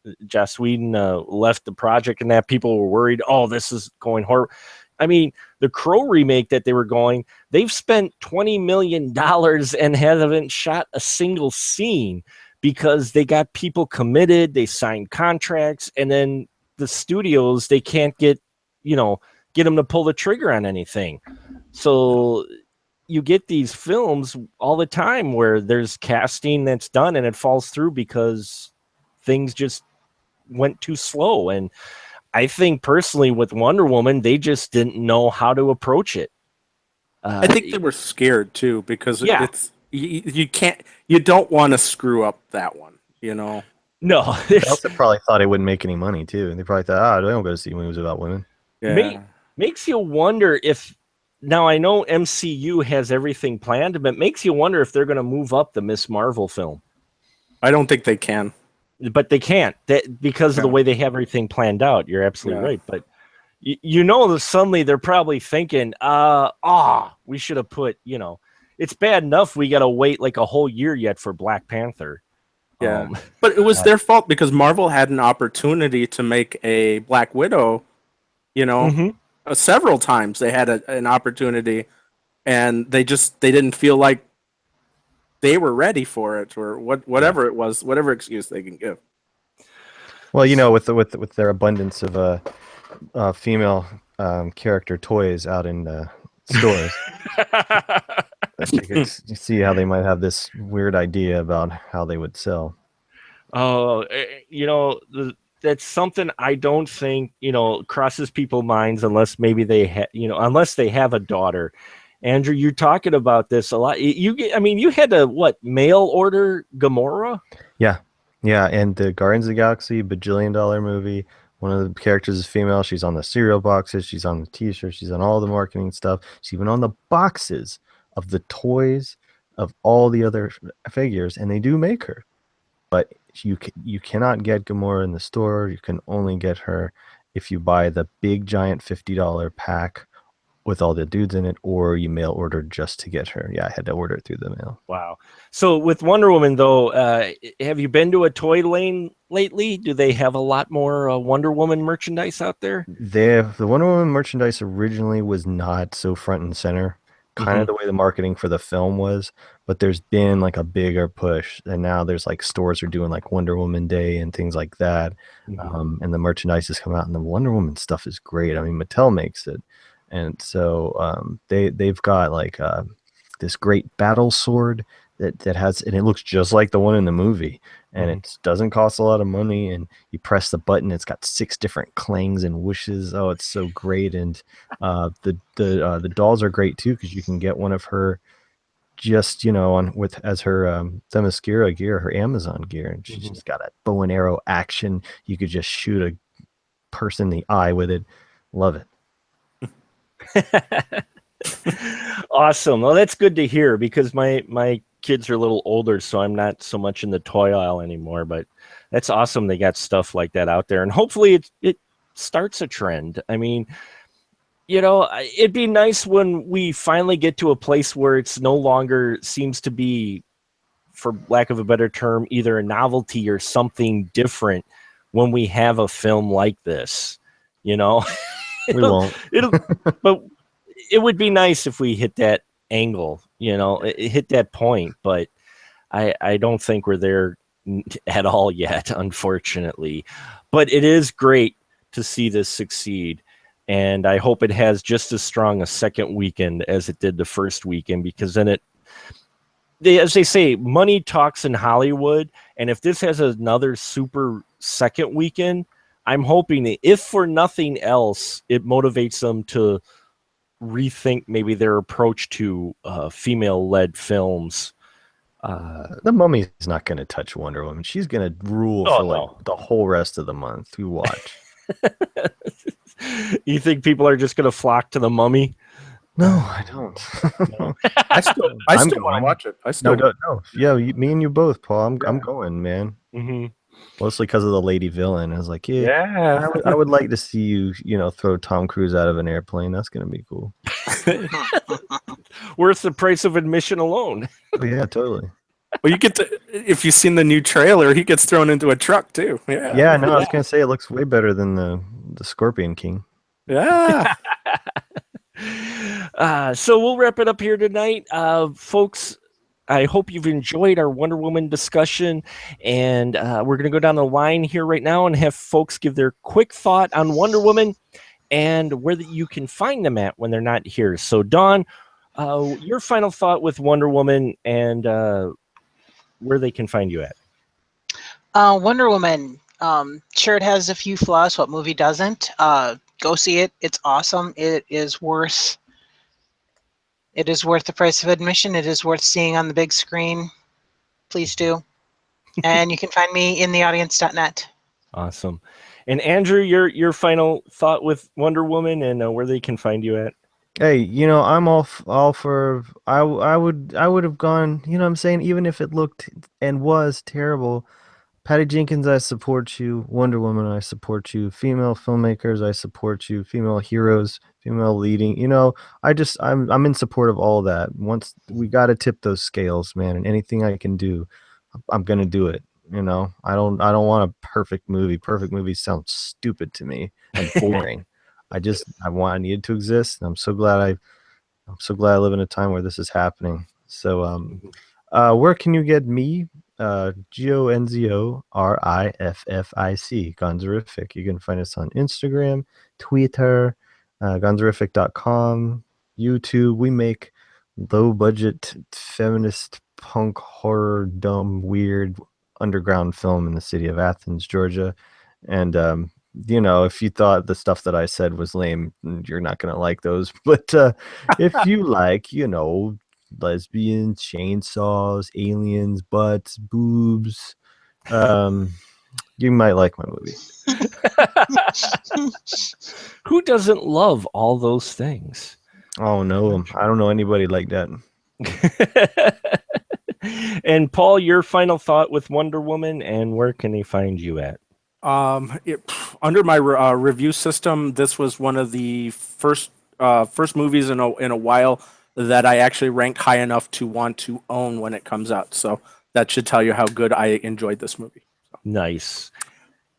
Speaker 1: left the project, and that people were worried, oh, this is going horrible. I mean, the Crow remake that they were going, they've spent $20 million and haven't shot a single scene because they got people committed, they signed contracts, and then the studios, they can't get them to pull the trigger on anything. So you get these films all the time where there's casting that's done and it falls through because things just went too slow. And I think personally with Wonder Woman, they just didn't know how to approach it.
Speaker 2: I think they were scared too, because it's you don't want to screw up that one,
Speaker 1: No,
Speaker 4: They also probably thought it wouldn't make any money too. They probably thought, they don't go to see movies about women.
Speaker 2: Yeah.
Speaker 1: makes you wonder if now I know MCU has everything planned, but it makes you wonder if they're going to move up the Miss Marvel film.
Speaker 2: I don't think they can.
Speaker 1: But they can't because of the way they have everything planned out. You're absolutely right. But that suddenly they're probably thinking, we should have put, it's bad enough we got to wait like a whole year yet for Black Panther.
Speaker 2: Yeah. But it was their fault because Marvel had an opportunity to make a Black Widow, several times they had an opportunity, and they didn't feel like they were ready for it, or whatever it was, whatever excuse they can give.
Speaker 4: Well, with their abundance of female character toys out in stores, you can see how they might have this weird idea about how they would sell.
Speaker 1: Oh, that's something I don't think crosses people's minds unless maybe unless they have a daughter. Andrew, you're talking about this a lot. You had to mail order Gamora?
Speaker 4: Yeah, and the Guardians of the Galaxy bajillion-dollar movie. One of the characters is female. She's on the cereal boxes. She's on the T-shirts. She's on all the marketing stuff. She's even on the boxes of the toys of all the other figures, and they do make her. But you cannot get Gamora in the store. You can only get her if you buy the big giant $50 pack with all the dudes in it, or you mail order just to get her. Yeah, I had to order it through the mail.
Speaker 1: Wow. So with Wonder Woman, though, have you been to a toy lane lately? Do they have a lot more Wonder Woman merchandise out there?
Speaker 4: The Wonder Woman merchandise originally was not so front and center, kind of the way the marketing for the film was, but there's been like a bigger push, and now there's like stores are doing like Wonder Woman Day and things like that, and the merchandise has come out, and the Wonder Woman stuff is great. I mean, Mattel makes it. And so they've got like this great battle sword that has, and it looks just like the one in the movie, and it doesn't cost a lot of money. And you press the button, it's got 6 different clangs and whooshes. Oh, it's so great! And the dolls are great too, because you can get one of her just as her Themyscira gear, her Amazon gear, and she's just got a bow and arrow action. You could just shoot a person in the eye with it. Love it.
Speaker 1: Awesome. Well, that's good to hear, because my kids are a little older, so I'm not so much in the toy aisle anymore, but that's awesome they got stuff like that out there, and hopefully it starts a trend. I mean, it'd be nice when we finally get to a place where it's no longer seems to be, for lack of a better term, either a novelty or something different when we have a film like this. We
Speaker 4: won't.
Speaker 1: But it would be nice if we hit that angle, hit that point. But I don't think we're there at all yet, unfortunately. But it is great to see this succeed, and I hope it has just as strong a second weekend as it did the first weekend, because then as they say, money talks in Hollywood, and if this has another super second weekend, I'm hoping that, if for nothing else, it motivates them to rethink maybe their approach to female-led films.
Speaker 4: The Mummy's not going to touch Wonder Woman. She's going to rule for the whole rest of the month. You watch.
Speaker 1: You think people are just going to flock to the Mummy?
Speaker 4: No, I don't.
Speaker 2: I still want to watch it.
Speaker 4: No. Yeah, me and you both, Paul. I'm going, man.
Speaker 1: Mm-hmm.
Speaker 4: Mostly because of the lady villain. I was like, I would like to see you, throw Tom Cruise out of an airplane. That's going to be cool.
Speaker 1: Worth the price of admission alone.
Speaker 4: Yeah, totally.
Speaker 2: Well, you get to, if you've seen the new trailer, he gets thrown into a truck too.
Speaker 4: Yeah, no, I was going to say it looks way better than the Scorpion King.
Speaker 2: Yeah.
Speaker 1: So we'll wrap it up here tonight. Folks, I hope you've enjoyed our Wonder Woman discussion, and we're going to go down the line here right now and have folks give their quick thought on Wonder Woman and where you can find them at when they're not here. So, Dawn, your final thought with Wonder Woman and where they can find you at.
Speaker 3: Wonder Woman, sure, it has a few flaws. What movie doesn't? Go see it. It's awesome. It is worth the price of admission. It is worth seeing on the big screen. Please do. And you can find me in theaudience.net.
Speaker 1: Awesome. And Andrew, your final thought with Wonder Woman and where they can find you at?
Speaker 4: Hey, I'm all for. I would have gone. You know what I'm saying? Even if it looked and was terrible, Patty Jenkins, I support you. Wonder Woman, I support you. Female filmmakers, I support you. Female heroes, female leading. I'm in support of all that. Once we got to tip those scales, man, and anything I can do, I'm gonna do it. I don't want a perfect movie. Perfect movies sound stupid to me and boring. I need it to exist, and I'm so glad I live in a time where this is happening. So where can you get me? GONZORIFFIC, Gonzorific. You can find us on Instagram, Twitter, gonzorific.com, YouTube. We make low budget feminist punk horror dumb weird underground film in the city of Athens, Georgia. And if you thought the stuff that I said was lame, you're not gonna like those. But if you like, lesbians, chainsaws, aliens, butts, boobs, you might like my movie.
Speaker 1: Who doesn't love all those things?
Speaker 4: Oh no, I don't know anybody like that.
Speaker 1: And Paul, your final thought with Wonder Woman, and where can they find you at?
Speaker 2: Under my review system, this was one of the first movies in a while that I actually ranked high enough to want to own when it comes out. So that should tell you how good I enjoyed this movie.
Speaker 1: Nice.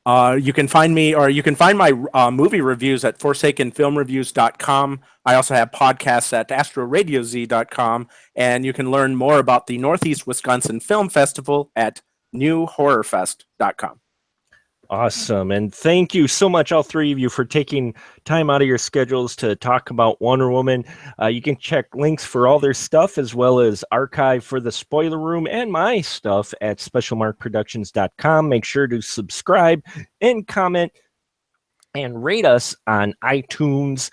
Speaker 2: You can find me, or you can find my movie reviews at ForsakenFilmReviews.com. I also have podcasts at AstroRadioZ.com, and you can learn more about the Northeast Wisconsin Film Festival at NewHorrorFest.com.
Speaker 1: Awesome. And thank you so much, all three of you, for taking time out of your schedules to talk about Wonder Woman. You can check links for all their stuff, as well as archive for the spoiler room and my stuff at specialmarkproductions.com. Make sure to subscribe and comment and rate us on iTunes.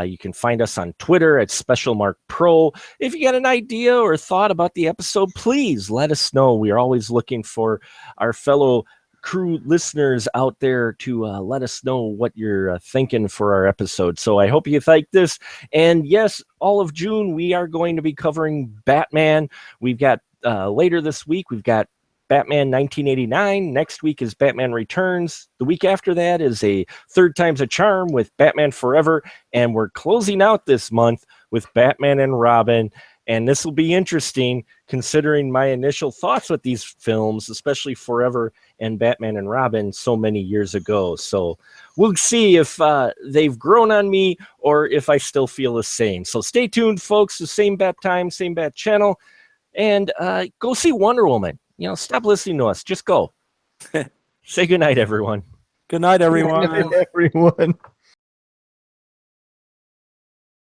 Speaker 1: You can find us on Twitter at SpecialMarkPro. If you got an idea or thought about the episode, please let us know. We are always looking for our fellow crew listeners out there to let us know what you're thinking for our episode. So I hope you like this. And yes, all of June, we are going to be covering Batman. We've got later this week, we've got Batman 1989. Next week is Batman Returns. The week after that is a Third Time's a Charm with Batman Forever. And we're closing out this month with Batman and Robin. And this will be interesting considering my initial thoughts with these films, especially Forever and Batman and Robin so many years ago. So we'll see if they've grown on me or if I still feel the same. So stay tuned, folks. The same bat time, same bat channel. And go see Wonder Woman. Stop listening to us. Just go. Say goodnight, everyone.
Speaker 2: Good night, everyone.
Speaker 4: Everyone.